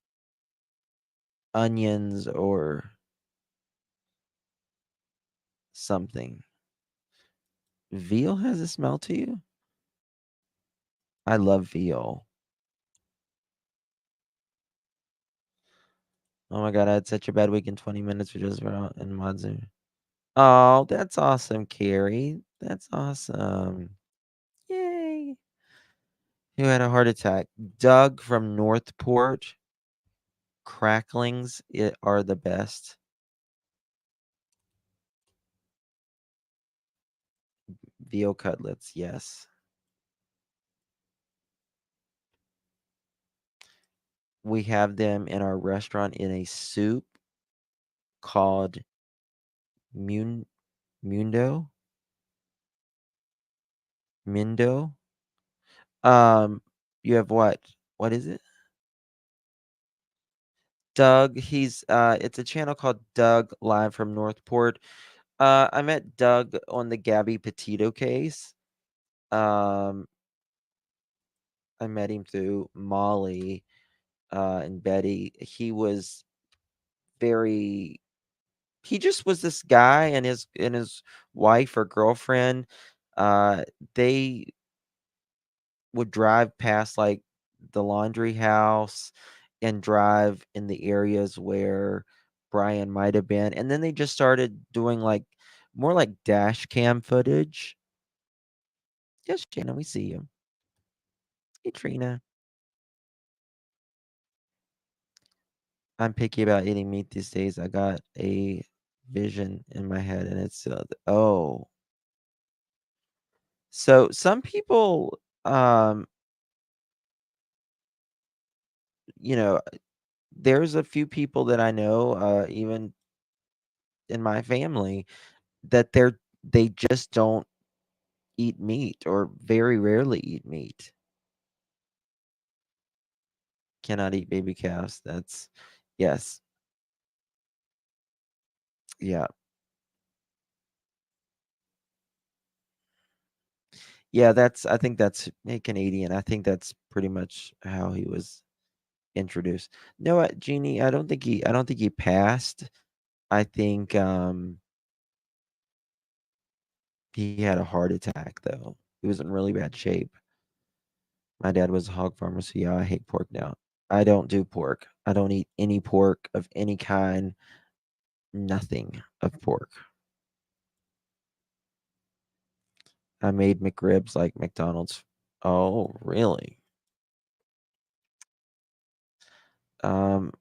onions or something. Veal has a smell to you? I love veal. Oh my god, I had such a bad week in 20 minutes we just went out in Madzu. Oh, that's awesome, Carrie. That's awesome. Yay. Who had a heart attack? Doug from Northport. Cracklings are the best. Veal cutlets, yes. We have them in our restaurant in a soup called Mundo. Mindo. Um, you have what? What is it? Doug. It's a channel called Doug Live from Northport. I met Doug on the Gabby Petito case. Um, I met him through Molly and Betty. Very he just was this guy and his wife or girlfriend. They would drive past like the laundry house and drive in the areas where Brian might have been. And then they just started doing like more like dash cam footage. Yes, Shannon, we see you. Hey, Trina. I'm picky about eating meat these days. I got a vision in my head and it's, oh. So some people, you know, there's a few people that I know, even in my family, that they just don't eat meat or very rarely eat meat. Cannot eat baby calves. That's yes. Yeah. Yeah, I think that's Canadian. I think that's pretty much how he was introduced. No, Jeannie, I don't think he passed. I think he had a heart attack though. He was in really bad shape. My dad was a hog farmer, so yeah, I hate pork now. I don't do pork. I don't eat any pork of any kind. Nothing of pork. I made McRibs like McDonald's. Oh, really? Um,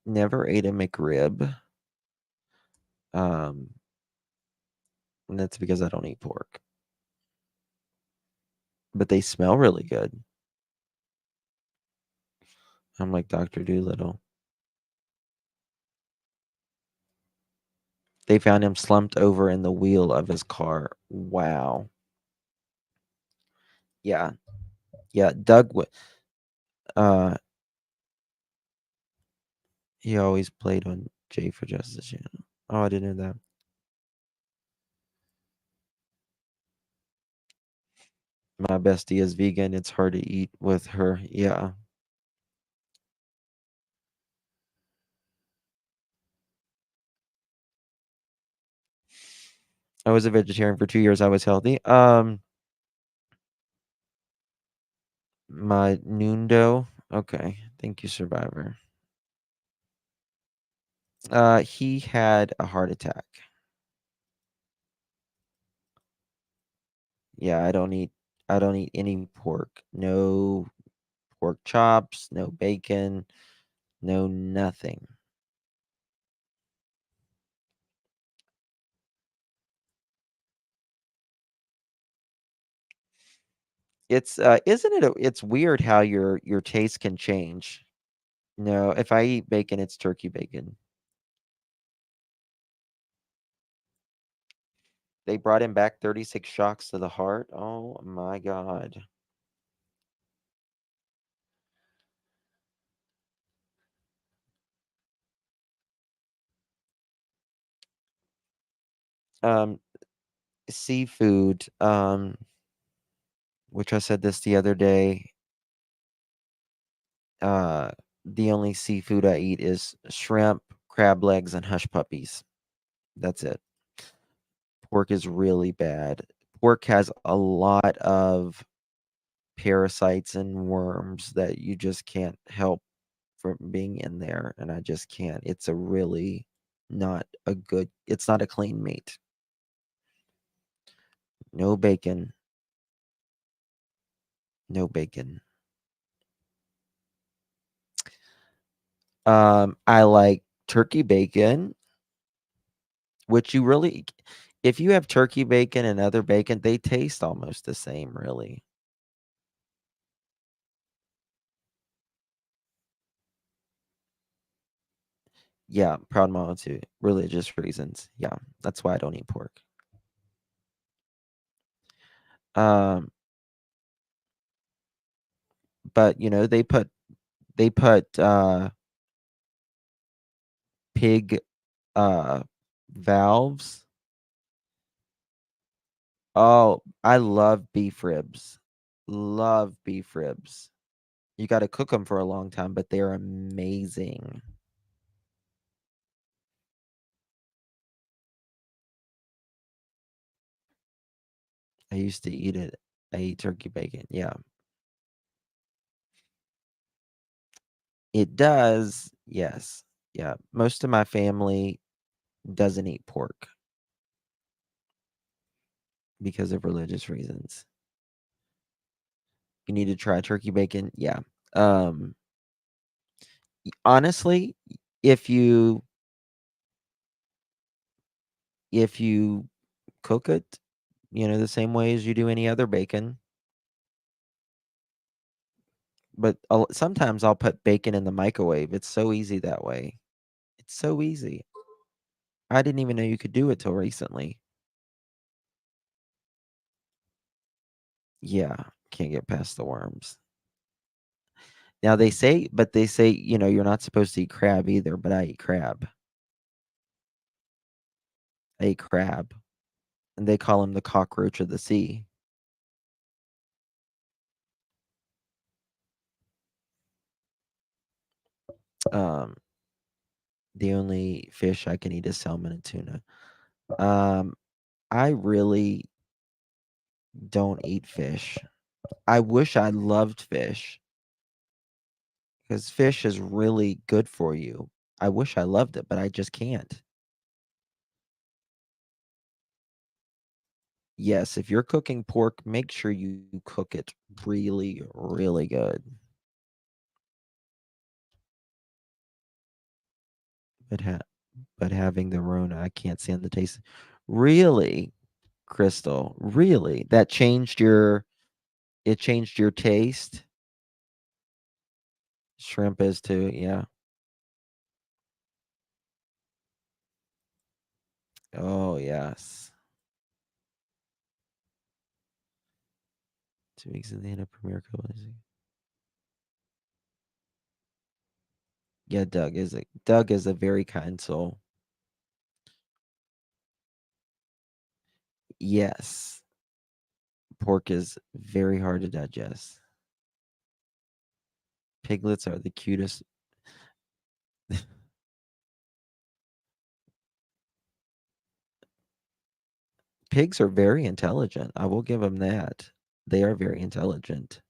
never ate a McRib. Um, and that's because I don't eat pork. But they smell really good. I'm like Dr. Doolittle. They found him slumped over in the wheel of his car. Wow. Yeah. Yeah. Uh, he always played on J for Justice channel. Oh, I didn't know that. My bestie is vegan. It's hard to eat with her. Yeah. I was a vegetarian for 2 years. I was healthy. My Nundo. Okay. Thank you, Survivor. He had a heart attack. Yeah, I don't eat any pork. No pork chops, no bacon, no nothing. It's isn't it it's weird how your taste can change. No, if I eat bacon, it's turkey bacon. They brought him back 36 shocks to the heart. Oh my god. Um Seafood, which I said this the other day, uh the only seafood I eat is shrimp, crab legs, and hush puppies. That's it. Pork is really bad. Pork has a lot of parasites and worms that you just can't help from being in there, and I just can't. It's a really it's not a clean meat. No bacon. No bacon. I like turkey bacon, which you really if you have turkey bacon and other bacon, they taste almost the same, really. Yeah, proud mama too. Religious reasons. Yeah, that's why I don't eat pork. Um, but they put pig uh valves. Oh, I love beef ribs. Love beef ribs. You got to cook them for a long time, but they're amazing. I used to eat it. I eat turkey bacon. Yeah. It does. Yes. Yeah. Most of my family doesn't eat pork because of religious reasons. You need to try turkey bacon. Yeah. Um Honestly, if you if you cook it, the same way as you do any other bacon, but sometimes I'll put bacon in the microwave. It's so easy that way. It's so easy. I didn't even know you could do it till recently. Yeah, can't get past the worms. Now they say, you're not supposed to eat crab either, but I eat crab. I eat crab, and they call him the cockroach of the sea. Um, the only fish I can eat is salmon and tuna. Um, I really don't eat fish. I wish I loved fish because fish is really good for you. I wish I loved it, but I just can't. Yes, if you're cooking pork, make sure you cook it really, really good. But but having the Rona, I can't stand the taste. Really, Crystal, really? It changed your taste? Shrimp is too, yeah. Oh, yes. 2 weeks in the end of premiere couple. Yeah, Doug is a very kind soul. Yes. Pork is very hard to digest. Piglets are the cutest. Pigs are very intelligent. I will give them that. They are very intelligent.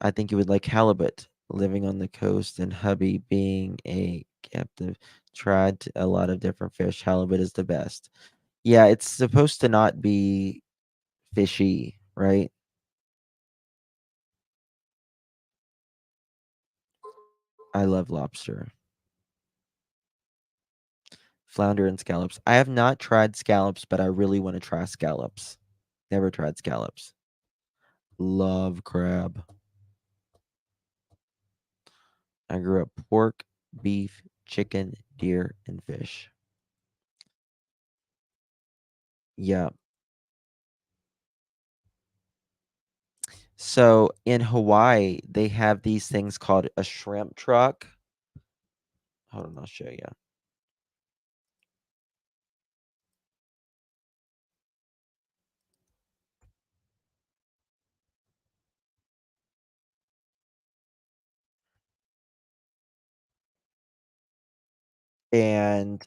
I think you would like halibut living on the coast and hubby being a captive. Tried a lot of different fish. Halibut is the best. Yeah, it's supposed to not be fishy, right? I love lobster. Flounder and scallops. I have not tried scallops, but I really want to try scallops. Never tried scallops. Love crab. I grew up pork, beef, chicken, deer, and fish. Yeah. So in Hawaii, they have these things called a shrimp truck. Hold on, I'll show you. And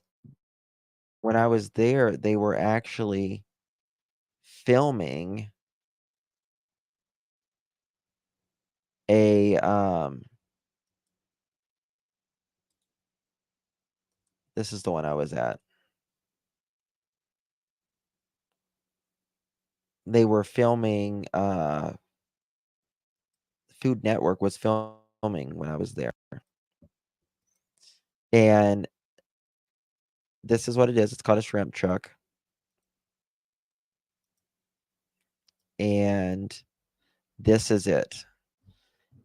when I was there, they were actually filming a this is the one I was at. They were filming Food Network was filming when I was there. And this is what it is. It's called a shrimp truck. And this is it.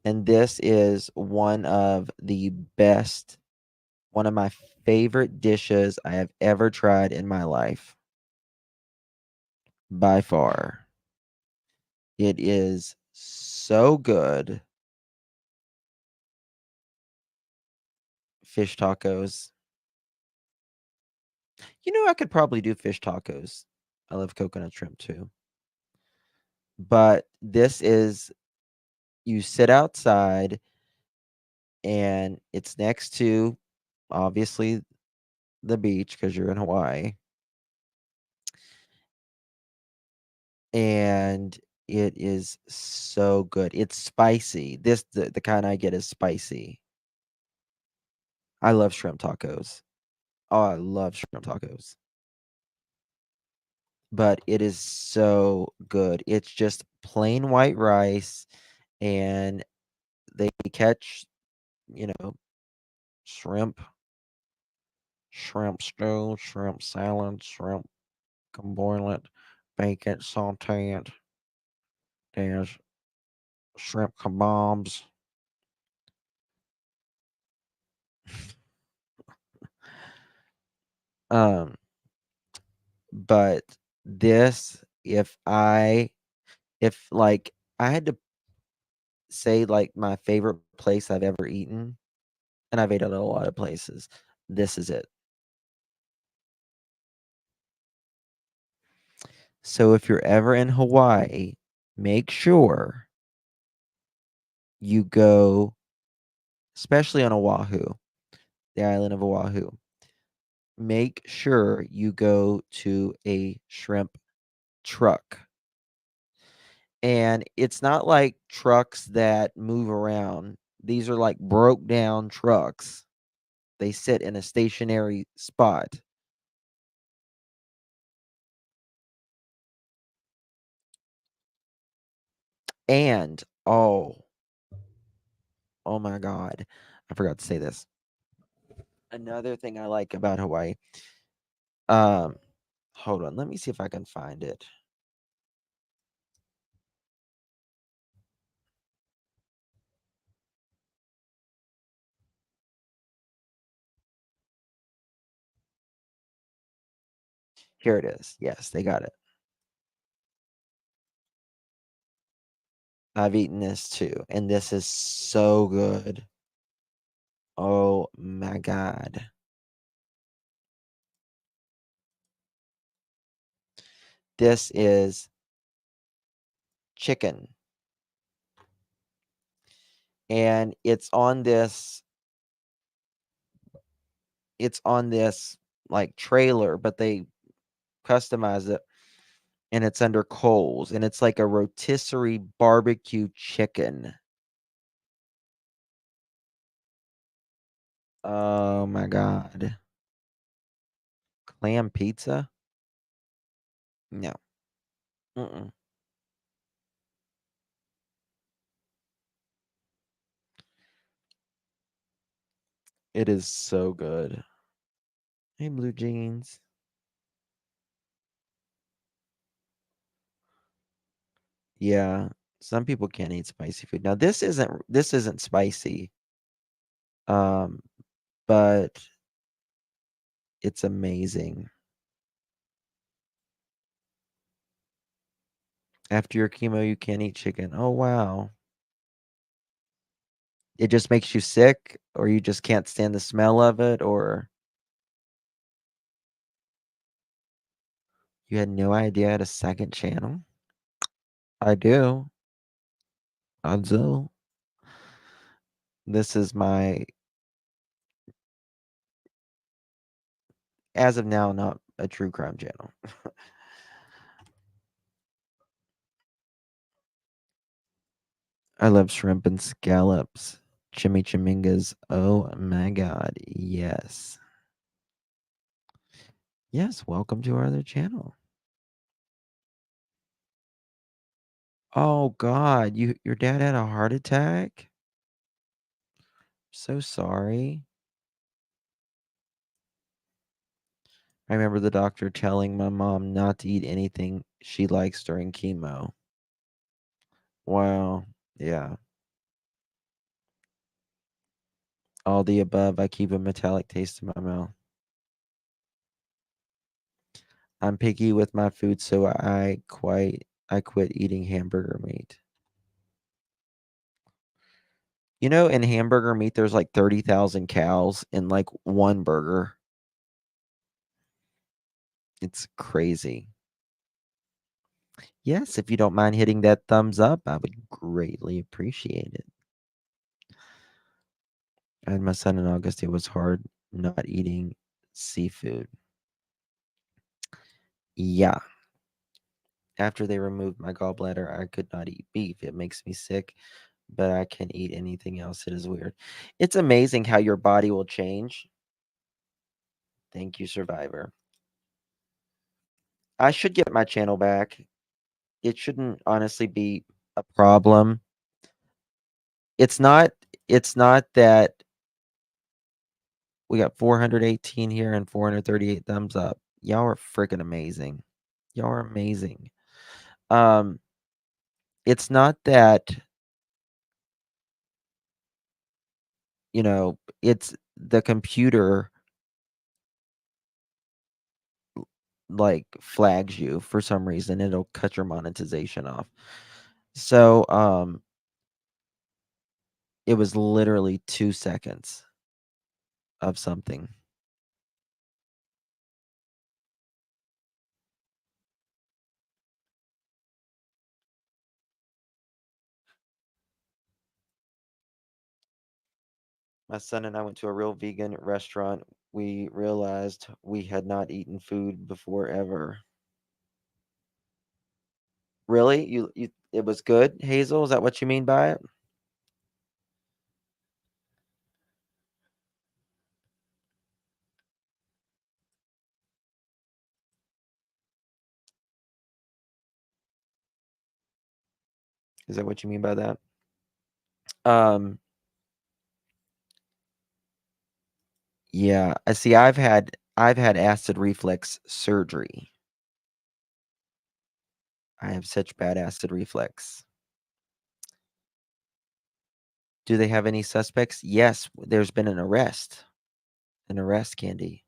And this is one of the best, one of my favorite dishes I have ever tried in my life. By far. It is so good. Fish tacos. You know, I could probably do fish tacos. I love coconut shrimp too. But this is, you sit outside and it's next to, obviously, the beach because you're in Hawaii. And it is so good. It's spicy. The kind I get is spicy. I love shrimp tacos. Oh, I love shrimp tacos. But it is so good. It's just plain white rice, and they catch, shrimp, shrimp stew, shrimp salad, shrimp, can boil it, bake it, saute it. There's shrimp kebabs. Um, but this, if like I had to say like my favorite place I've ever eaten, and I've ate at a lot of places, this is it. So if you're ever in Hawaii, make sure you go, especially on Oahu, the island of Oahu. Make sure you go to a shrimp truck. And it's not like trucks that move around. These are like broke down trucks. They sit in a stationary spot. And oh my God, I forgot to say this. Another thing I like about Hawaii, um, hold on, let me see if I can find it. Here it is. Yes, they got it. I've eaten this too, and this is so good. Oh my God. This is chicken. And it's on this like trailer, but they customize it and it's under Kohl's and it's like a rotisserie barbecue chicken. Oh my god. Clam pizza? No. Mm-mm. It is so good. Hey, blue jeans. Yeah, some people can't eat spicy food. Now this isn't spicy. Um, but it's amazing. After your chemo, you can't eat chicken. Oh wow. It just makes you sick, or you just can't stand the smell of it, or you had no idea I had a second channel? I do. I do. This is my, as of now, not a true crime channel. I love shrimp and scallops. Chimichangas. Oh my god. Yes. Yes, welcome to our other channel. Oh god, your dad had a heart attack? So sorry. I remember the doctor telling my mom not to eat anything she likes during chemo. Wow. Yeah. All the above. I keep a metallic taste in my mouth. I'm picky with my food, so I quit eating hamburger meat. You know, in hamburger meat, there's like 30,000 cows in like one burger. It's crazy. Yes, if you don't mind hitting that thumbs up, I would greatly appreciate it. I had my son in August. It was hard not eating seafood. Yeah. After they removed my gallbladder, I could not eat beef. It makes me sick, but I can eat anything else. It is weird. It's amazing how your body will change. Thank you, Survivor. I should get my channel back. It shouldn't honestly be a problem. It's not it's not that we got 418 here and 438 thumbs up. Y'all are freaking amazing. Y'all are amazing. Um, it's not that, it's the computer like flags you for some reason. It'll cut your monetization off. So, it was literally 2 seconds of something. My son and I went to a real vegan restaurant. We realized we had not eaten food before ever. Really? You it was good, Hazel? Is that what you mean by it? Is that what you mean by that? Um, yeah. I see. I've had acid reflux surgery. I have such bad acid reflux. Do they have any suspects? Yes, there's been an arrest. An arrest, Candy.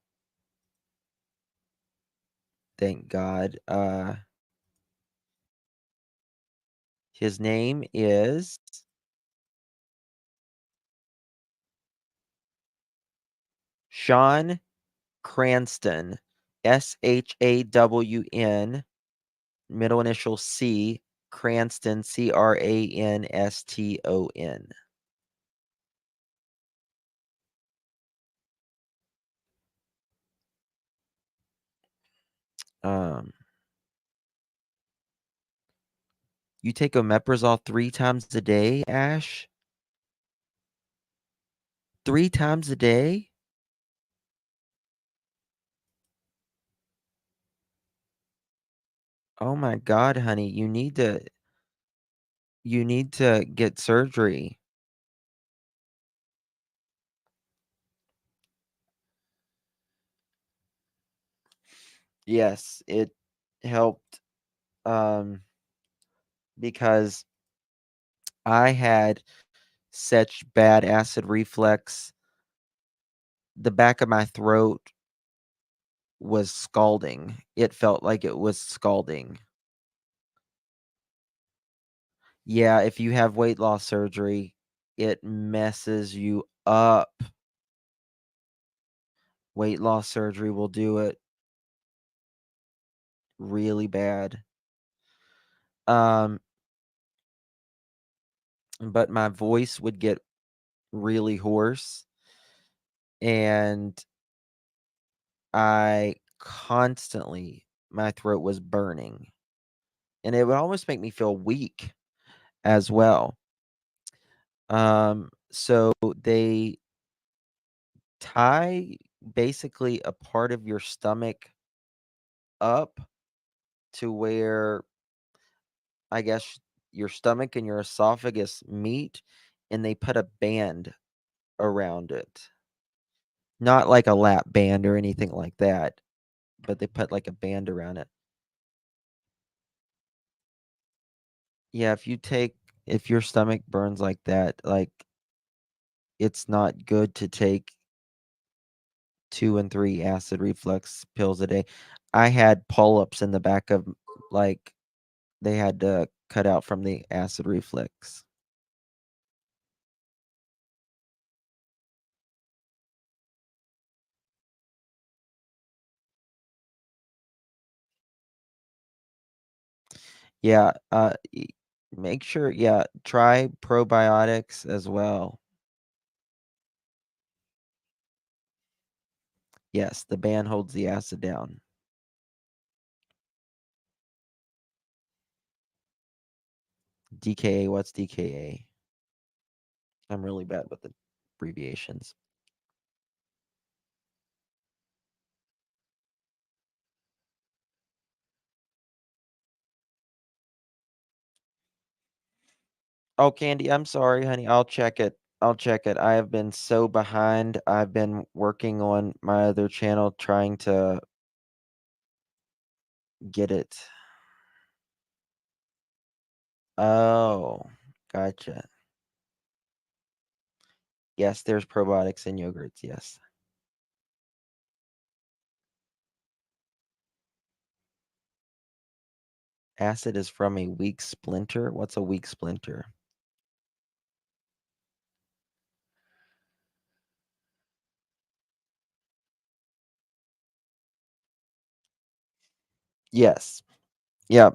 Thank God. His name is Sean Cranston. SHAWN, middle initial C, Cranston, CRANSTON. Um, you take omeprazole 3 times a day, Ash? 3 times a day? Oh my god, honey, you need to get surgery. Yes, it helped, um, because I had such bad acid reflux. The back of my throat was scalding. It felt like it was scalding. Yeah, if you have weight loss surgery, it messes you up. Weight loss surgery will do it really bad. Um, but my voice would get really hoarse, and I constantly my throat was burning, and it would almost make me feel weak as well. So they tie basically a part of your stomach up to where, I guess, your stomach and your esophagus meet, and they put a band around it. Not like a lap band or anything like that, but they put like a band around it. Yeah, if your stomach burns like that, like, it's not good to take 2 and 3 acid reflux pills a day. I had polyps in the back of, like, they had to cut out from the acid reflux. Yeah, make sure, yeah, try probiotics as well. Yes, the band holds the acid down. DKA, what's DKA? I'm really bad with the abbreviations. Oh, Candy, I'm sorry, honey. I'll check it. I'll check it. I have been so behind. I've been working on my other channel trying to get it. Oh, gotcha. Yes, there's probiotics in yogurts. Yes. Acid is from a weak splinter. What's a weak splinter? Yes. Yeah.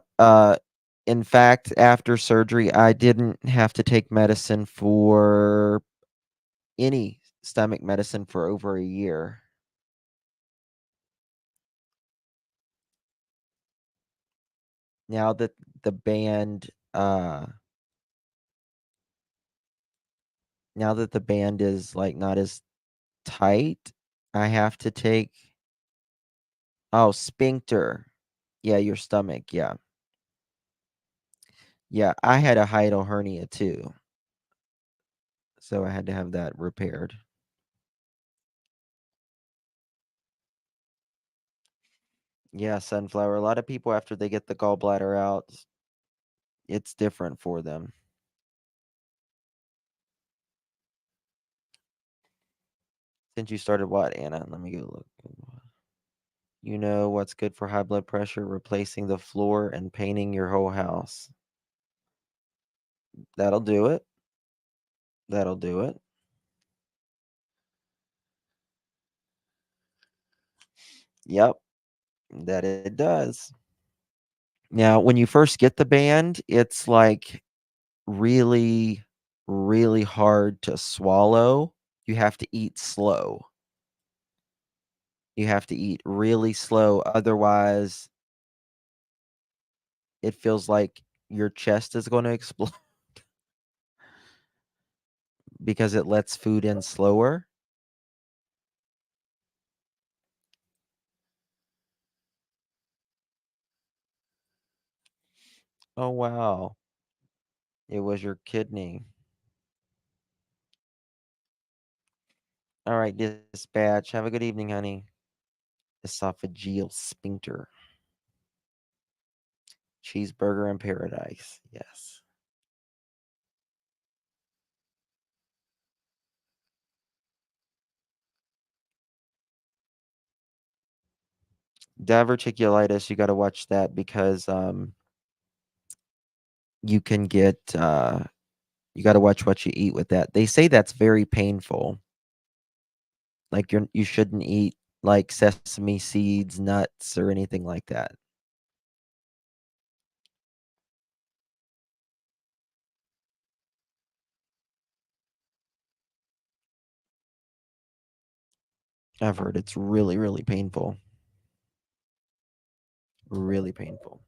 In fact, after surgery, I didn't have to take medicine for any stomach medicine for over a year. Now that the band, now that the band is like not as tight, I have to take, oh, sphincter. Yeah, your stomach. Yeah. Yeah, I had a hiatal hernia too, so I had to have that repaired. Yeah, sunflower. A lot of people after they get the gallbladder out, it's different for them. Since you started what, Anna? Let me go look. You know what's good for high blood pressure? Replacing the floor and painting your whole house. That'll do it. That'll do it. Yep, that it does. Now, when you first get the band, it's like really, really hard to swallow. You have to eat slow. You have to eat really slow. Otherwise, it feels like your chest is going to explode because it lets food in slower. Oh, wow. It was your kidney. All right, dispatch. Have a good evening, honey. Esophageal sphincter. Cheeseburger in paradise. Yes. Diverticulitis, you got to watch that because you can get you got to watch what you eat with that. They say that's very painful. Like you shouldn't eat like sesame seeds, nuts, or anything like that. I've heard it's really, really painful. Really painful.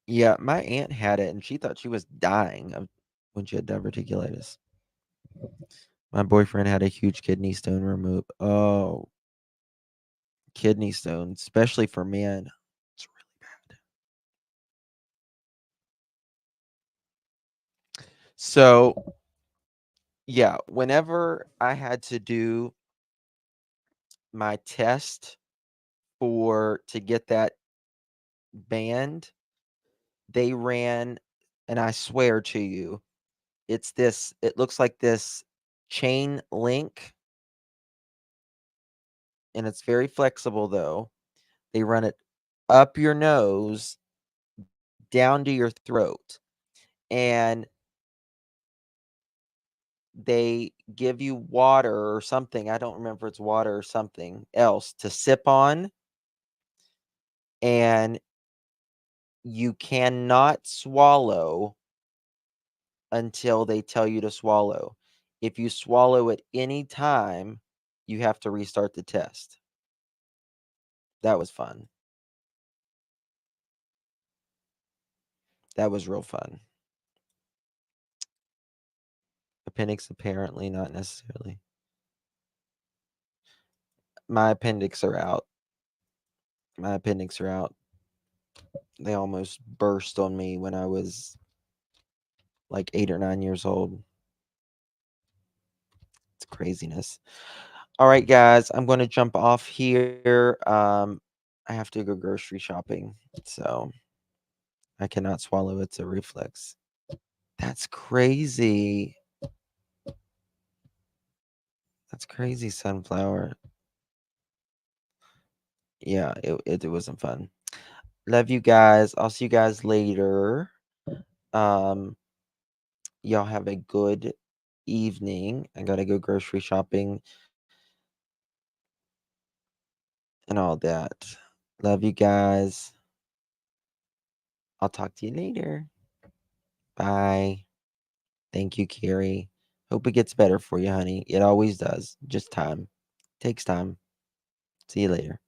Yeah, my aunt had it and she thought she was dying of when she had diverticulitis. My boyfriend had a huge kidney stone removed. Oh, kidney stone, especially for men. It's really bad. So, yeah, whenever I had to do my test for to get that band, they ran, and I swear to you, it looks like this chain link, and it's very flexible though. They run it up your nose, down to your throat, and they give you water or something. I don't remember if it's water or something else to sip on, and you cannot swallow until they tell you to swallow. If you swallow at any time, you have to restart the test. That was fun. That was real fun. Appendix apparently not necessarily. My appendix are out. My appendix are out. They almost burst on me when I was like 8 or 9 years old. It's craziness. All right, guys, I'm going to jump off here. I have to go grocery shopping, so I cannot swallow. It's a reflex. That's crazy. That's crazy, sunflower. Yeah, it wasn't fun. Love you guys. I'll see you guys later. Um, y'all have a good evening. I gotta go grocery shopping and all that. Love you guys. I'll talk to you later. Bye. Thank you, Carrie. Hope it gets better for you, honey. It always does. Just time. Takes time. See you later.